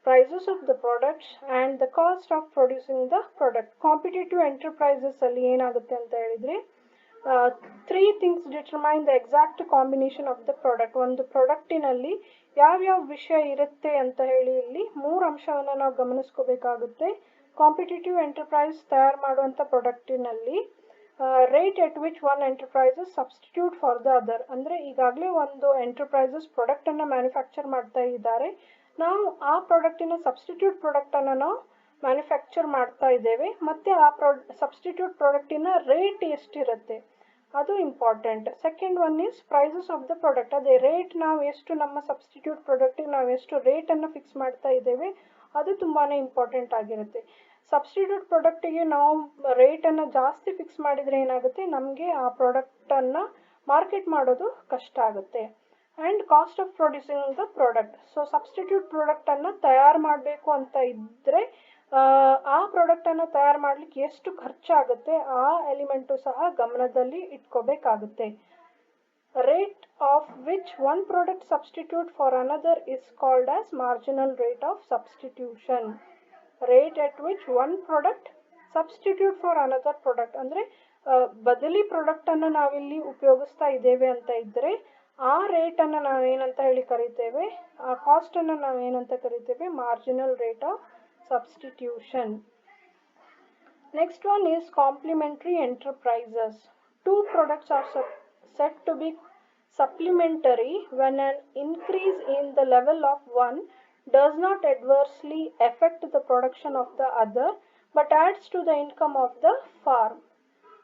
prices of the products, and the cost of producing the product. Competitive enterprises ಅಲ್ಲಿ ಏನಾಗುತ್ತೆ ಅಂತ ಹೇಳಿದರೆ three things determine the exact combination of the product. ಒಂದು ಪ್ರಾಡಕ್ಟಿನಲ್ಲಿ ಯಾವ್ಯಾವ ವಿಷಯ ಇರುತ್ತೆ ಅಂತ ಹೇಳಿ ಇಲ್ಲಿ ಮೂರು ಅಂಶವನ್ನು ನಾವು ಗಮನಿಸ್ಕೋಬೇಕಾಗುತ್ತೆ. ಕಾಂಪಿಟೇಟಿವ್ ಎಂಟರ್ಪ್ರೈಸ್ ತಯಾರು ಮಾಡುವಂಥ ಪ್ರಾಡಕ್ಟಿನಲ್ಲಿ rate at which one enterprises substitute for the other. ಅಂದರೆ ಈಗಾಗಲೇ ಒಂದು ಎಂಟರ್ಪ್ರೈಸಸ್ ಪ್ರಾಡಕ್ಟನ್ನು ಮ್ಯಾನುಫ್ಯಾಕ್ಚರ್ ಮಾಡ್ತಾ ಇದ್ದಾರೆ, ನಾವು ಆ ಪ್ರಾಡಕ್ಟಿನ ಸಬ್ಸ್ಟಿಟ್ಯೂಟ್ ಪ್ರಾಡಕ್ಟನ್ನು ನಾವು ಮ್ಯಾನುಫ್ಯಾಕ್ಚರ್ ಮಾಡ್ತಾ ಇದ್ದೇವೆ, ಮತ್ತು ಆ ಸಬ್ಸ್ಟಿಟ್ಯೂಟ್ ಪ್ರಾಡಕ್ಟಿನ ರೇಟ್ ಎಷ್ಟಿರುತ್ತೆ ಅದು important. Second one is prices of the product. ಅದೇ ರೇಟ್ ನಾವು ಎಷ್ಟು ನಮ್ಮ ಸಬ್ಸ್ಟಿಟ್ಯೂಟ್ ಪ್ರಾಡಕ್ಟಿಗೆ ನಾವು ಎಷ್ಟು ರೇಟನ್ನು ಫಿಕ್ಸ್ ಮಾಡ್ತಾ ಇದ್ದೇವೆ ಅದು ತುಂಬಾ ಇಂಪಾರ್ಟೆಂಟ್ ಆಗಿರುತ್ತೆ. ಸಬ್ಸ್ಟಿಟ್ಯೂಟ್ ಪ್ರಾಡಕ್ಟಿಗೆ ನಾವು ರೇಟನ್ನು ಜಾಸ್ತಿ ಫಿಕ್ಸ್ ಮಾಡಿದರೆ ಏನಾಗುತ್ತೆ, ನಮಗೆ ಆ ಪ್ರಾಡಕ್ಟನ್ನು ಮಾರ್ಕೆಟ್ ಮಾಡೋದು ಕಷ್ಟ ಆಗುತ್ತೆ. And cost of producing the product. So substitute ಪ್ರಾಡಕ್ಟನ್ನು ತಯಾರು ಮಾಡಬೇಕು ಅಂತ ಇದ್ದರೆ ಆ ಪ್ರಾಡಕ್ಟನ್ನು ತಯಾರು ಮಾಡಲಿಕ್ಕೆ ಎಷ್ಟು ಖರ್ಚಾಗುತ್ತೆ ಆ ಎಲಿಮೆಂಟು ಸಹ ಗಮನದಲ್ಲಿ ಇಟ್ಕೋಬೇಕಾಗುತ್ತೆ. Rate of which one product substitute for another is called as marginal rate of substitution. Rate at which one product substitute for another product ಅಂದರೆ ಬದಲಿ ಪ್ರಾಡಕ್ಟ್ ಅನ್ನು ನಾವಿಲ್ಲಿ ಉಪಯೋಗಿಸ್ತಾ ಇದ್ದೇವೆ ಅಂತ ಇದ್ದರೆ ಆ ರೇಟ್ ಅನ್ನು ನಾವೇನಂತ ಹೇಳಿ ಕರಿತೇವೆ, ಆ ಕಾಸ್ಟ್ ಅನ್ನು ನಾವೇನಂತ ಕರಿತೇವೆ, marginal rate of substitution. Next one is complementary enterprises. Two products are said to be supplementary when an increase in the level of one does not adversely affect the production of the other but adds to the income of the farm.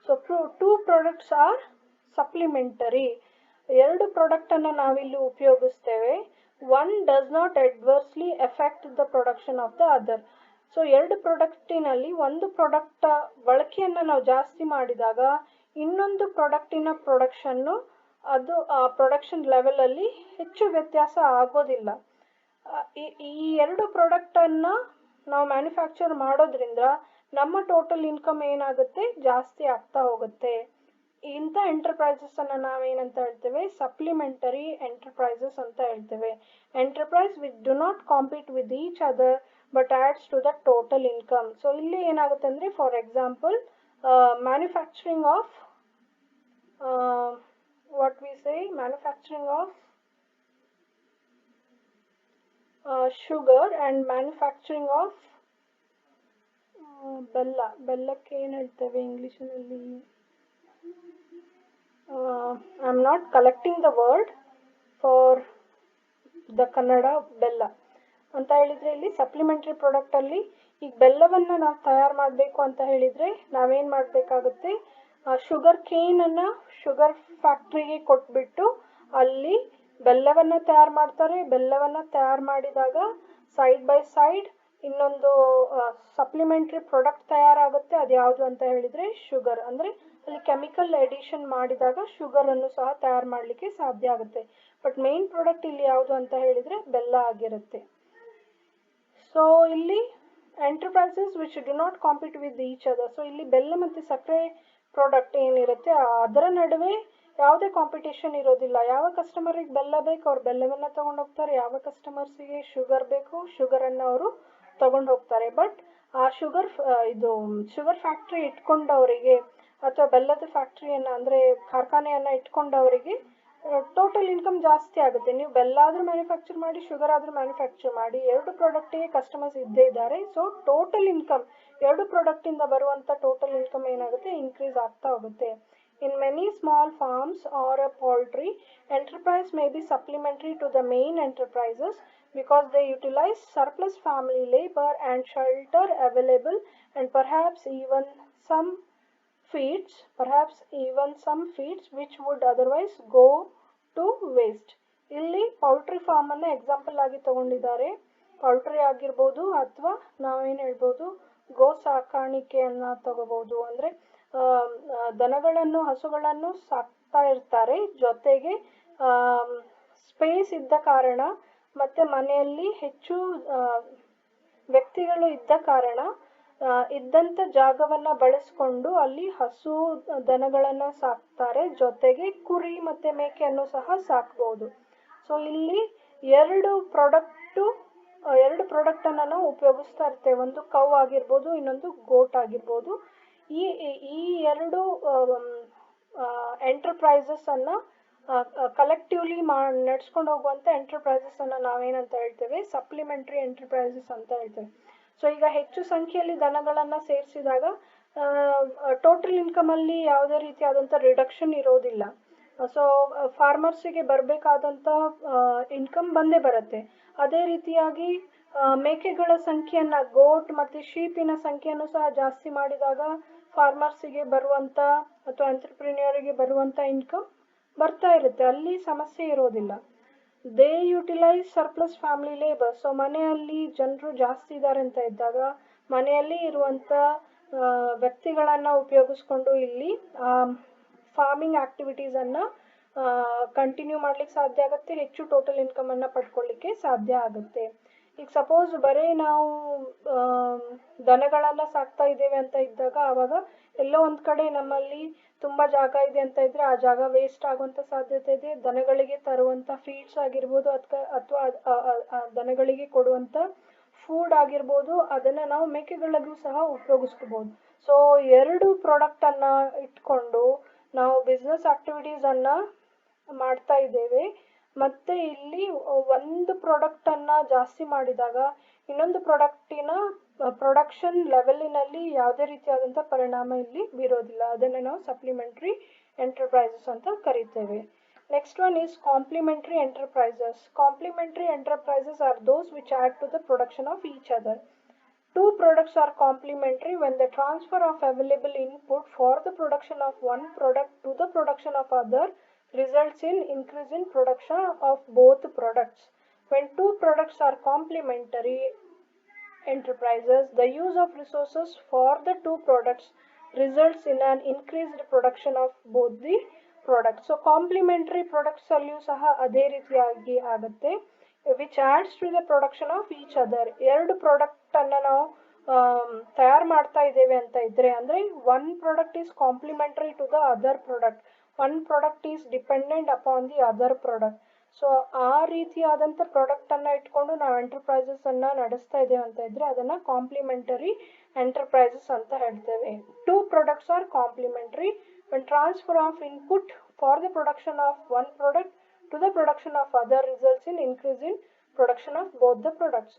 So two products are supplementary. ಎರಡು product ಅನ್ನು ನಾವಿಲ್ಲಿ ಉಪಯೋಗಿಸ್ತೇವೆ. One does not adversely effect the production of the other. So ಎರಡು ಪ್ರಾಡಕ್ಟಿನಲ್ಲಿ ಒಂದು product ಬಳಕೆಯನ್ನು ನಾವು ಜಾಸ್ತಿ ಮಾಡಿದಾಗ ಇನ್ನೊಂದು ಪ್ರಾಡಕ್ಟಿನ ಪ್ರೊಡಕ್ಷನ್ನು ಅದು ಆ ಪ್ರೊಡಕ್ಷನ್ ಲೆವೆಲಲ್ಲಿ ಹೆಚ್ಚು ವ್ಯತ್ಯಾಸ ಆಗೋದಿಲ್ಲ. ಈ ಎರಡು ಪ್ರಾಡಕ್ಟನ್ನು ನಾವು ಮ್ಯಾನುಫ್ಯಾಕ್ಚರ್ ಮಾಡೋದ್ರಿಂದ ನಮ್ಮ ಟೋಟಲ್ ಇನ್ಕಮ್ ಏನಾಗುತ್ತೆ, ಜಾಸ್ತಿ ಆಗ್ತಾ ಹೋಗುತ್ತೆ. ಇಂಥ ಎಂಟರ್ಪ್ರೈಸಸ್ ಅನ್ನು ನಾವೇನಂತ ಹೇಳ್ತೇವೆ, ಸಪ್ಲಿಮೆಂಟರಿ ಎಂಟರ್ಪ್ರೈಸಸ್ ಅಂತ ಹೇಳ್ತೇವೆ. Enterprise which do not compete with each other but adds to the total income. So ಇಲ್ಲಿ ಏನಾಗುತ್ತೆ ಅಂದರೆ, for example manufacturing of what we say manufacturing of sugar and manufacturing of ಬೆಲ್ಲಕ್ಕೆ ಏನು ಹೇಳ್ತೇವೆ ಇಂಗ್ಲೀಷಿನಲ್ಲಿ, I am not collecting the word for the Kannada ಬೆಲ್ಲ ಅಂತ ಹೇಳಿದರೆ, ಇಲ್ಲಿ ಸಪ್ಲಿಮೆಂಟ್ರಿ ಪ್ರಾಡಕ್ಟಲ್ಲಿ ಈಗ ಬೆಲ್ಲವನ್ನು ನಾವು ತಯಾರು ಮಾಡಬೇಕು ಅಂತ ಹೇಳಿದರೆ ನಾವೇನು ಮಾಡಬೇಕಾಗುತ್ತೆ, ಶುಗರ್ ಕೇನನ್ನು ಶುಗರ್ ಫ್ಯಾಕ್ಟ್ರಿಗೆ ಕೊಟ್ಬಿಟ್ಟು ಅಲ್ಲಿ ಬೆಲ್ಲವನ್ನು ತಯಾರು ಮಾಡ್ತಾರೆ. ಬೆಲ್ಲವನ್ನು ತಯಾರು ಮಾಡಿದಾಗ ಸೈಡ್ ಬೈ ಸೈಡ್ ಇನ್ನೊಂದು ಸಪ್ಲಿಮೆಂಟ್ರಿ ಪ್ರಾಡಕ್ಟ್ ತಯಾರಾಗುತ್ತೆ. ಅದು ಯಾವುದು ಅಂತ ಹೇಳಿದರೆ ಶುಗರ್. ಅಂದರೆ ಅಲ್ಲಿ ಕೆಮಿಕಲ್ ಎಡಿಷನ್ ಮಾಡಿದಾಗ ಶುಗರನ್ನು ಸಹ ತಯಾರು ಮಾಡಲಿಕ್ಕೆ ಸಾಧ್ಯ ಆಗುತ್ತೆ. ಬಟ್ ಮೇನ್ ಪ್ರಾಡಕ್ಟ್ ಇಲ್ಲಿ ಯಾವುದು ಅಂತ ಹೇಳಿದರೆ ಬೆಲ್ಲ ಆಗಿರುತ್ತೆ. ಸೊ ಇಲ್ಲಿ enterprises which do not compete with each other. So ಇಲ್ಲಿ ಬೆಲ್ಲ ಮತ್ತು ಸಕ್ಕರೆ ಪ್ರಾಡಕ್ಟ್ ಏನಿರುತ್ತೆ ಅದರ ನಡುವೆ ಯಾವುದೇ ಕಾಂಪಿಟೇಷನ್ ಇರೋದಿಲ್ಲ. ಯಾವ ಕಸ್ಟಮರಿಗೆ ಬೆಲ್ಲ ಬೇಕು ಅವ್ರು ಬೆಲ್ಲವನ್ನು ತೊಗೊಂಡು ಹೋಗ್ತಾರೆ, ಯಾವ ಕಸ್ಟಮರ್ಸಿಗೆ ಶುಗರ್ ಬೇಕು ಶುಗರನ್ನು ಅವರು ತೊಗೊಂಡು ಹೋಗ್ತಾರೆ. ಬಟ್ ಆ ಶುಗರ್ ಫ್ಯಾಕ್ಟ್ರಿ ಇಟ್ಕೊಂಡವರಿಗೆ ಅಥವಾ ಬೆಲ್ಲದ ಫ್ಯಾಕ್ಟ್ರಿಯನ್ನು ಅಂದರೆ ಕಾರ್ಖಾನೆಯನ್ನು ಇಟ್ಕೊಂಡವರಿಗೆ ಟೋಟಲ್ ಇನ್ಕಮ್ ಜಾಸ್ತಿ ಆಗುತ್ತೆ. ನೀವು ಬೆಲ್ಲ ಆದರೂ ಮ್ಯಾನುಫ್ಯಾಕ್ಚರ್ ಮಾಡಿ, ಶುಗರ್ ಆದರೂ ಮ್ಯಾನುಫ್ಯಾಕ್ಚರ್ ಮಾಡಿ, ಎರಡು ಪ್ರಾಡಕ್ಟಿಗೆ ಕಸ್ಟಮರ್ಸ್ ಇದ್ದೇ ಇದ್ದಾರೆ. ಸೊ ಟೋಟಲ್ ಇನ್ಕಮ್ ಎರಡು ಪ್ರಾಡಕ್ಟಿಂದ ಬರುವಂಥ ಟೋಟಲ್ ಇನ್ಕಮ್ ಏನಾಗುತ್ತೆ, ಇನ್ಕ್ರೀಸ್ ಆಗ್ತಾ ಹೋಗುತ್ತೆ. In many small farms or a poultry, enterprise may be supplementary to the main enterprises because they utilize surplus family labor and shelter available and perhaps even some feeds which would otherwise go to waste. ಇಲ್ಲಿ poultry ಫಾರ್ಮನ್ನು example ಆಗಿ ತಗೊಂಡಿದ್ದಾರೆ. Poultry ಆಗಿರ್ಬೋದು ಅಥವಾ ನಾವೇನು ಹೇಳ್ಬೋದು, ಗೋ ಸಾಕಾಣಿಕೆಯನ್ನು ತಗೋಬೋದು. ಅಂದರೆ ದನಗಳನ್ನು ಹಸುಗಳನ್ನು ಸಾಕ್ತಾ ಇರ್ತಾರೆ. ಜೊತೆಗೆ ಸ್ಪೇಸ್ ಇದ್ದ ಕಾರಣ ಮತ್ತು ಮನೆಯಲ್ಲಿ ಹೆಚ್ಚು ವ್ಯಕ್ತಿಗಳು ಇದ್ದ ಕಾರಣ ಇದ್ದಂಥ ಜಾಗವನ್ನು ಬಳಸ್ಕೊಂಡು ಅಲ್ಲಿ ಹಸು ದನಗಳನ್ನು ಸಾಕ್ತಾರೆ. ಜೊತೆಗೆ ಕುರಿ ಮತ್ತು ಮೇಕೆಯನ್ನು ಸಹ ಸಾಕ್ಬೋದು. ಸೊ ಇಲ್ಲಿ ಎರಡು ಪ್ರಾಡಕ್ಟನ್ನು ನಾವು ಉಪಯೋಗಿಸ್ತಾ ಇರ್ತೇವೆ. ಒಂದು ಕೌ ಆಗಿರ್ಬೋದು, ಇನ್ನೊಂದು ಗೋಟ್ ಆಗಿರ್ಬೋದು. ಈ ಎರಡು ಎಂಟರ್ಪ್ರೈಸಸ್ಸನ್ನು ಕಲೆಕ್ಟಿವ್ಲಿ ನಡೆಸ್ಕೊಂಡು ಹೋಗುವಂಥ ಎಂಟರ್ಪ್ರೈಸಸ್ಸನ್ನು ನಾವೇನಂತ ಹೇಳ್ತೇವೆ, ಸಪ್ಲಿಮೆಂಟ್ರಿ ಎಂಟರ್ಪ್ರೈಸಸ್ ಅಂತ ಹೇಳ್ತೇವೆ. ಸೊ ಈಗ ಹೆಚ್ಚು ಸಂಖ್ಯೆಯಲ್ಲಿ ದನಗಳನ್ನು ಸೇರಿಸಿದಾಗ ಟೋಟಲ್ ಇನ್ಕಮಲ್ಲಿ ಯಾವುದೇ ರೀತಿಯಾದಂಥ ರಿಡಕ್ಷನ್ ಇರೋದಿಲ್ಲ. ಸೊ ಫಾರ್ಮರ್ಸಿಗೆ ಬರಬೇಕಾದಂಥ ಇನ್ಕಮ್ ಬಂದೇ ಬರುತ್ತೆ. ಅದೇ ರೀತಿಯಾಗಿ ಮೇಕೆಗಳ ಸಂಖ್ಯೆಯನ್ನು, ಗೋಟ್ ಮತ್ತು ಶೀಪಿನ ಸಂಖ್ಯೆಯನ್ನು ಸಹ ಜಾಸ್ತಿ ಮಾಡಿದಾಗ ಫಾರ್ಮರ್ಸಿಗೆ ಬರುವಂಥ ಅಥವಾ ಎಂಟರ್ಪ್ರಿನಿಯರಿಗೆ ಬರುವಂಥ ಇನ್ಕಮ್ ಬರ್ತಾ ಇರುತ್ತೆ. ಅಲ್ಲಿ ಸಮಸ್ಯೆ ಇರೋದಿಲ್ಲ. They utilise surplus family labour. So ಮನೆಯಲ್ಲಿ ಜನರು ಜಾಸ್ತಿ ಇದ್ದಾರೆ ಅಂತ ಇದ್ದಾಗ ಮನೆಯಲ್ಲಿ ಇರುವಂಥ ವ್ಯಕ್ತಿಗಳನ್ನು ಉಪಯೋಗಿಸ್ಕೊಂಡು ಇಲ್ಲಿ ಫಾರ್ಮಿಂಗ್ ಆ್ಯಕ್ಟಿವಿಟೀಸನ್ನು ಕಂಟಿನ್ಯೂ ಮಾಡಲಿಕ್ಕೆ ಸಾಧ್ಯ ಆಗುತ್ತೆ. ಹೆಚ್ಚು ಟೋಟಲ್ ಇನ್ಕಮನ್ನು ಪಡ್ಕೊಳ್ಳಿಕ್ಕೆ ಸಾಧ್ಯ ಆಗುತ್ತೆ. ಈಗ ಸಪೋಸ್ ಬರೀ ನಾವು ದನಗಳೆಲ್ಲ ಸಾಕ್ತಾ ಇದ್ದೇವೆ ಅಂತ ಇದ್ದಾಗ ಆವಾಗ ಎಲ್ಲೋ ಒಂದು ಕಡೆ ನಮ್ಮಲ್ಲಿ ತುಂಬ ಜಾಗ ಇದೆ ಅಂತ ಇದ್ರೆ ಆ ಜಾಗ ವೇಸ್ಟ್ ಆಗುವಂಥ ಸಾಧ್ಯತೆ ಇದೆ. ದನಗಳಿಗೆ ತರುವಂಥ ಫೀಡ್ಸ್ ಆಗಿರ್ಬೋದು ಅಥವಾ ದನಗಳಿಗೆ ಕೊಡುವಂಥ ಫುಡ್ ಆಗಿರ್ಬೋದು ಅದನ್ನು ನಾವು ಮೇಕೆಗಳಿಗೂ ಸಹ ಉಪಯೋಗಿಸ್ಕೋಬೋದು. ಸೊ ಎರಡು ಪ್ರಾಡಕ್ಟನ್ನು ಇಟ್ಕೊಂಡು ನಾವು ಬಿಸ್ನೆಸ್ ಆಕ್ಟಿವಿಟೀಸನ್ನು ಮಾಡ್ತಾ ಇದ್ದೇವೆ. ಮತ್ತು ಇಲ್ಲಿ ಒಂದು ಪ್ರಾಡಕ್ಟನ್ನು ಜಾಸ್ತಿ ಮಾಡಿದಾಗ ಇನ್ನೊಂದು ಪ್ರಾಡಕ್ಟಿನ ಪ್ರೊಡಕ್ಷನ್ ಲೆವೆಲಿನಲ್ಲಿ ಯಾವುದೇ ರೀತಿಯಾದಂಥ ಪರಿಣಾಮ ಇಲ್ಲಿ ಬೀರೋದಿಲ್ಲ. ಅದನ್ನು ನಾವು ಸಪ್ಲಿಮೆಂಟ್ರಿ ಎಂಟರ್ಪ್ರೈಸಸ್ ಅಂತ ಕರಿತೇವೆ. Next one is complementary enterprises. Complementary enterprises are those which add to the production of each other. Two products are complementary when the transfer of available input for the production of one product to the production of other results in increase in production of both products. When two products are complementary enterprises, the use of resources for the two products results in an increased production of both the products. So complementary products ಅಲ್ಲಿಯೂ ಸಹ ಅದೇ ರೀತಿಯಾಗಿ ಆಗುತ್ತೆ. Which adds to the production of each other. ಎರಡು ಪ್ರಾಡಕ್ಟನ್ನು ನಾವು ತಯಾರು ಮಾಡ್ತಾ ಇದ್ದೇವೆ ಅಂತ ಇದ್ದರೆ ಅಂದರೆ one product is complementary to the other product, one product is dependent upon the other product. So ಆ ರೀತಿಯಾದಂಥ ಪ್ರಾಡಕ್ಟನ್ನು ಇಟ್ಕೊಂಡು ನಾವು ಎಂಟರ್ಪ್ರೈಸಸನ್ನು ನಡೆಸ್ತಾ ಇದ್ದೇವೆ ಅಂತ ಇದ್ದರೆ ಅದನ್ನು ಕಾಂಪ್ಲಿಮೆಂಟರಿ ಎಂಟರ್ಪ್ರೈಸಸ್ ಅಂತ ಹೇಳ್ತೇವೆ. Two products are complementary when transfer of input for the production of one product to the production of other results in increase in production of both the products.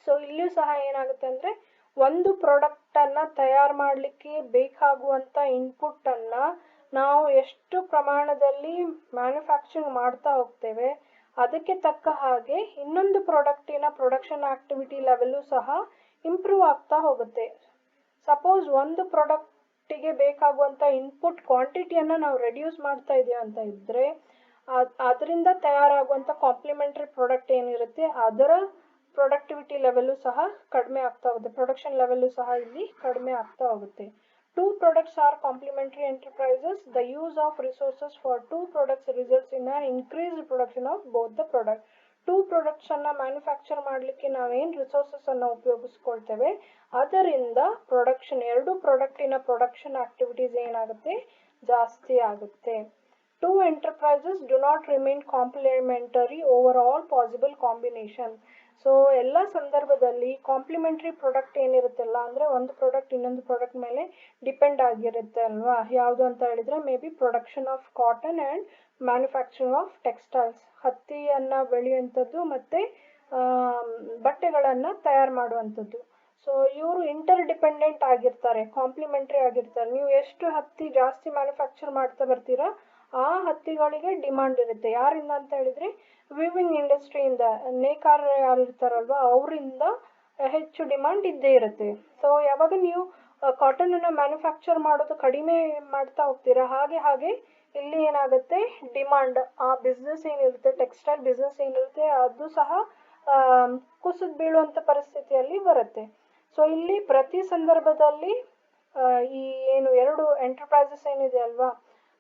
So ಇಲ್ಲಿಯೂ ಸಹ ಏನಾಗುತ್ತೆ ಅಂದರೆ ಒಂದು ಪ್ರಾಡಕ್ಟನ್ನು ತಯಾರು ಮಾಡಲಿಕ್ಕೆ ಬೇಕಾಗುವಂಥ ಇನ್ಪುಟ್ಟನ್ನು ನಾವು ಎಷ್ಟು ಪ್ರಮಾಣದಲ್ಲಿ ಮ್ಯಾನುಫ್ಯಾಕ್ಚರಿಂಗ್ ಮಾಡ್ತಾ ಹೋಗ್ತೇವೆ ಅದಕ್ಕೆ ತಕ್ಕ ಹಾಗೆ ಇನ್ನೊಂದು ಪ್ರಾಡಕ್ಟಿನ ಪ್ರೊಡಕ್ಷನ್ ಆಕ್ಟಿವಿಟಿ ಲೆವೆಲ್ಲು ಸಹ ಇಂಪ್ರೂವ್ ಆಗ್ತಾ ಹೋಗುತ್ತೆ. ಸಪೋಸ್ ಒಂದು ಪ್ರಾಡಕ್ಟಿಗೆ ಬೇಕಾಗುವಂಥ ಇನ್ಪುಟ್ ಕ್ವಾಂಟಿಟಿಯನ್ನು ನಾವು ರೆಡ್ಯೂಸ್ ಮಾಡ್ತಾ ಇದ್ದೀವಿ ಅಂತ ಇದ್ದರೆ ಅದರಿಂದ ತಯಾರಾಗುವಂಥ ಕಾಂಪ್ಲಿಮೆಂಟ್ರಿ ಪ್ರಾಡಕ್ಟ್ ಏನಿರುತ್ತೆ ಅದರ ಪ್ರೊಡಕ್ಟಿವಿಟಿ ಲೆವೆಲ್ಲು ಸಹ ಕಡಿಮೆ ಆಗ್ತಾ ಹೋಗುತ್ತೆ, ಪ್ರೊಡಕ್ಷನ್ ಲೆವೆಲ್ಲು ಸಹ ಇಲ್ಲಿ ಕಡಿಮೆ ಆಗ್ತಾ ಹೋಗುತ್ತೆ. Two products are complementary enterprises. The use of resources for two products results in an increased production of both the product. Two ಪ್ರಾಡಕ್ಟ್ಸನ್ನು ಮ್ಯಾನುಫ್ಯಾಕ್ಚರ್ ಮಾಡಲಿಕ್ಕೆ ನಾವೇನು ರಿಸೋರ್ಸಸನ್ನು ಉಪಯೋಗಿಸ್ಕೊಳ್ತೇವೆ ಅದರಿಂದ ಪ್ರೊಡಕ್ಷನ್ ಎರಡು ಪ್ರಾಡಕ್ಟಿನ ಪ್ರೊಡಕ್ಷನ್ ಆಕ್ಟಿವಿಟೀಸ್ ಏನಾಗುತ್ತೆ ಜಾಸ್ತಿ ಆಗುತ್ತೆ. Two enterprises do not remain complementary over all possible combination. So ಎಲ್ಲ ಸಂದರ್ಭದಲ್ಲಿ ಕಾಂಪ್ಲಿಮೆಂಟ್ರಿ ಪ್ರಾಡಕ್ಟ್ ಏನಿರುತ್ತಲ್ಲ ಅಂದರೆ ಒಂದು ಪ್ರಾಡಕ್ಟ್ ಇನ್ನೊಂದು ಪ್ರಾಡಕ್ಟ್ ಮೇಲೆ ಡಿಪೆಂಡ್ ಆಗಿರುತ್ತೆ ಅಲ್ವಾ. ಯಾವುದು ಅಂತ ಹೇಳಿದರೆ may be production of cotton and manufacturing of textiles, ಹತ್ತಿಯನ್ನು ಬೆಳೆಯುವಂಥದ್ದು ಮತ್ತು ಬಟ್ಟೆಗಳನ್ನು ತಯಾರು ಮಾಡುವಂಥದ್ದು. ಸೊ ಇವರು ಇಂಟರ್ ಡಿಪೆಂಡೆಂಟ್ ಆಗಿರ್ತಾರೆ, ಕಾಂಪ್ಲಿಮೆಂಟ್ರಿ ಆಗಿರ್ತಾರೆ. ನೀವು ಎಷ್ಟು ಹತ್ತಿ ಜಾಸ್ತಿ ಮ್ಯಾನುಫ್ಯಾಕ್ಚರ್ ಮಾಡ್ತಾ ಬರ್ತೀರಾ ಆ ಹತ್ತಿಗಳಿಗೆ ಡಿಮಾಂಡ್ ಇರುತ್ತೆ. ಯಾರಿಂದ ಅಂತ ಹೇಳಿದರೆ ವಿವಿಂಗ್ ಇಂಡಸ್ಟ್ರಿಯಿಂದ, ನೇಕಾರ ಯಾರು ಇರ್ತಾರಲ್ವ ಅವರಿಂದ ಹೆಚ್ಚು ಡಿಮಾಂಡ್ ಇದ್ದೇ ಇರುತ್ತೆ. ಸೊ ಯಾವಾಗ ನೀವು ಕಾಟನನ್ನು ಮ್ಯಾನುಫ್ಯಾಕ್ಚರ್ ಮಾಡೋದು ಕಡಿಮೆ ಮಾಡ್ತಾ ಹೋಗ್ತೀರಾ ಹಾಗೆ ಇಲ್ಲಿ ಏನಾಗುತ್ತೆ ಡಿಮಾಂಡ್, ಆ ಬಿಸ್ನೆಸ್ ಏನಿರುತ್ತೆ ಟೆಕ್ಸ್ಟೈಲ್ ಬಿಸ್ನೆಸ್ ಏನಿರುತ್ತೆ ಅದು ಸಹ ಕುಸಿದು ಬೀಳುವಂಥ ಪರಿಸ್ಥಿತಿಯಲ್ಲಿ ಬರುತ್ತೆ. ಸೊ ಇಲ್ಲಿ ಪ್ರತಿ ಸಂದರ್ಭದಲ್ಲಿ ಈ ಏನು ಎರಡು ಎಂಟರ್ಪ್ರೈಸಸ್ ಏನಿದೆ ಅಲ್ವಾ,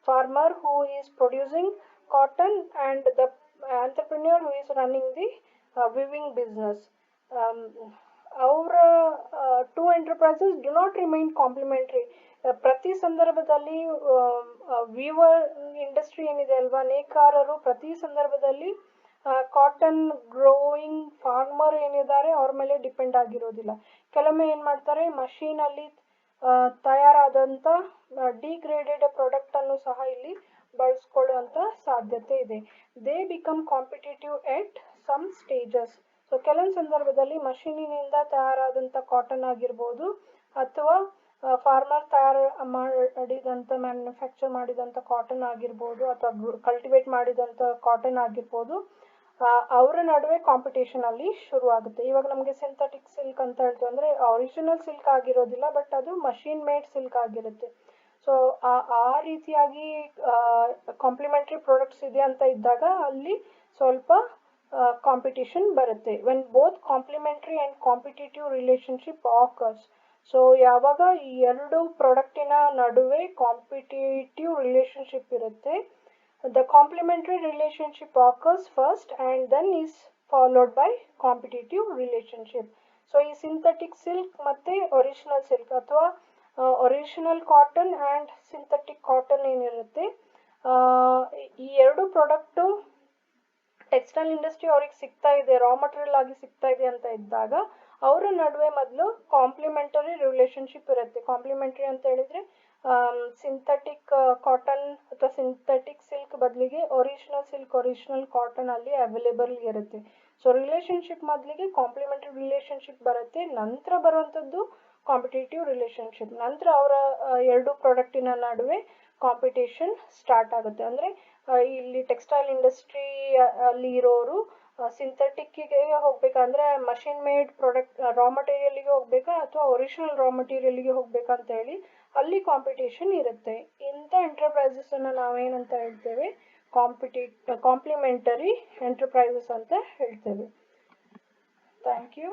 farmer who is producing cotton and the entrepreneur who is running the weaving business, our two enterprises do not remain complementary. ಪ್ರತಿ ಸಂದರ್ಭದಲ್ಲಿ ವೀವರ್ ಇಂಡಸ್ಟ್ರಿ ಏನಿದೆ ಅಲ್ವಾ, ನೇಕಾರರು ಪ್ರತಿ ಸಂದರ್ಭದಲ್ಲಿ ಕಾಟನ್ ಗ್ರೋಯಿಂಗ್ ಫಾರ್ಮರ್ ಏನಿದ್ದಾರೆ ಅವ್ರ ಮೇಲೆ ಡಿಪೆಂಡ್ ಆಗಿರೋದಿಲ್ಲ. ಕೆಲವೊಮ್ಮೆ ಏನು ಮಾಡ್ತಾರೆ ಮಷೀನಲ್ಲಿ ತಯಾರಾದಂಥ ಡಿಗ್ರೇಡೆಡ್ ಪ್ರಾಡಕ್ಟನ್ನು ಸಹ ಇಲ್ಲಿ ಬಳಸ್ಕೊಳ್ಳುವಂಥ ಸಾಧ್ಯತೆ ಇದೆ. They become competitive at some stages. So ಕೆಲವೊಂದು ಸಂದರ್ಭದಲ್ಲಿ ಮಷೀನಿನಿಂದ ತಯಾರಾದಂಥ ಕಾಟನ್ ಆಗಿರ್ಬೋದು ಅಥವಾ ಫಾರ್ಮರ್ ತಯಾರು ಮಾಡಿದಂಥ ಮ್ಯಾನುಫ್ಯಾಕ್ಚರ್ ಮಾಡಿದಂಥ ಕಾಟನ್ ಆಗಿರ್ಬೋದು ಅಥವಾ ಕಲ್ಟಿವೇಟ್ ಮಾಡಿದಂಥ ಕಾಟನ್ ಆಗಿರ್ಬೋದು, ಅವರ ನಡುವೆ ಕಾಂಪಿಟೇಷನ್ ಅಲ್ಲಿ ಶುರುವಾಗುತ್ತೆ. ಇವಾಗ ನಮಗೆ ಸಿಂಥೆಟಿಕ್ ಸಿಲ್ಕ್ ಅಂತ ಹೇಳ್ತೀವಿ ಅಂದರೆ ಒರಿಜಿನಲ್ ಸಿಲ್ಕ್ ಆಗಿರೋದಿಲ್ಲ, ಬಟ್ ಅದು ಮಷೀನ್ ಮೇಡ್ ಸಿಲ್ಕ್ ಆಗಿರುತ್ತೆ. ಸೊ ಆ ರೀತಿಯಾಗಿ ಕಾಂಪ್ಲಿಮೆಂಟ್ರಿ ಪ್ರಾಡಕ್ಟ್ಸ್ ಇದೆ ಅಂತ ಇದ್ದಾಗ ಅಲ್ಲಿ ಸ್ವಲ್ಪ ಕಾಂಪಿಟೇಷನ್ ಬರುತ್ತೆ. When both complementary and competitive relationship occurs. So ಯಾವಾಗ ಈ ಎರಡು ಪ್ರಾಡಕ್ಟಿನ ನಡುವೆ ಕಾಂಪಿಟೇಟಿವ್ ರಿಲೇಷನ್ಶಿಪ್ ಇರುತ್ತೆ, the complementary relationship occurs first and then is followed by competitive relationship. So ಈ ಸಿಂಥೆಟಿಕ್ ಸಿಲ್ಕ್ ಮತ್ತು ಒರಿಜಿನಲ್ ಸಿಲ್ಕ್ ಅಥವಾ original cotton and synthetic cotton ಏನಿರುತ್ತೆ, ಈ ಎರಡು ಪ್ರಾಡಕ್ಟು ಟೆಕ್ಸ್ಟೈಲ್ ಇಂಡಸ್ಟ್ರಿ ಅವ್ರಿಗೆ ಸಿಗ್ತಾ ಇದೆ, ರಾ ಮಟೀರಿಯಲ್ ಆಗಿ ಸಿಗ್ತಾ ಇದೆ ಅಂತ ಇದ್ದಾಗ ಅವರ ನಡುವೆ ಮೊದಲು ಕಾಂಪ್ಲಿಮೆಂಟರಿ ರಿಲೇಶನ್ಶಿಪ್ ಇರುತ್ತೆ. ಕಾಂಪ್ಲಿಮೆಂಟರಿ ಅಂತ ಹೇಳಿದರೆ ಸಿಂಥೆಟಿಕ್ ಕಾಟನ್ ಅಥವಾ ಸಿಂಥೆಟಿಕ್ ಸಿಲ್ಕ್ ಬದಲಿಗೆ ಒರಿಜಿನಲ್ ಕಾಟನ್ ಅಲ್ಲಿ ಅವೈಲೇಬಲ್ ಇರುತ್ತೆ. ಸೊ ರಿಲೇಶನ್ಶಿಪ್ ಮೊದಲಿಗೆ ಕಾಂಪ್ಲಿಮೆಂಟರಿ ರಿಲೇಶನ್ಶಿಪ್ ಬರುತ್ತೆ, ನಂತರ ಬರುವಂಥದ್ದು ಕಾಂಪಿಟೇಟಿವ್ ರಿಲೇಶನ್ಶಿಪ್. ನಂತರ ಅವರ ಎರಡು ಪ್ರಾಡಕ್ಟಿನ ನಡುವೆ ಕಾಂಪಿಟೇಷನ್ ಸ್ಟಾರ್ಟ್ ಆಗುತ್ತೆ. ಅಂದರೆ ಇಲ್ಲಿ ಟೆಕ್ಸ್ಟೈಲ್ ಇಂಡಸ್ಟ್ರಿ ಅಲ್ಲಿ ಇರೋರು ಸಿಂಥೆಟಿಕ್ಕಿಗೆ ಹೋಗ್ಬೇಕಾ, ಅಂದರೆ ಮಷಿನ್ ಮೇಡ್ ಪ್ರಾಡಕ್ಟ್ ರಾ ಮಟೀರಿಯಲ್ಗೆ ಹೋಗ್ಬೇಕಾ ಅಥವಾ ಒರಿಜಿನಲ್ ರಾ ಮಟೀರಿಯಲ್ಗೆ ಹೋಗ್ಬೇಕಾ ಅಂತ ಹೇಳಿ ಅಲ್ಲಿ ಕಾಂಪಿಟೇಷನ್ ಇರುತ್ತೆ. ಇಂಥ ಎಂಟರ್ಪ್ರೈಸಸನ್ನು ನಾವೇನಂತ ಹೇಳ್ತೇವೆ, ಕಾಂಪ್ಲಿಮೆಂಟರಿ ಎಂಟರ್ಪ್ರೈಸಸ್ ಅಂತ ಹೇಳ್ತೇವೆ. Thank you.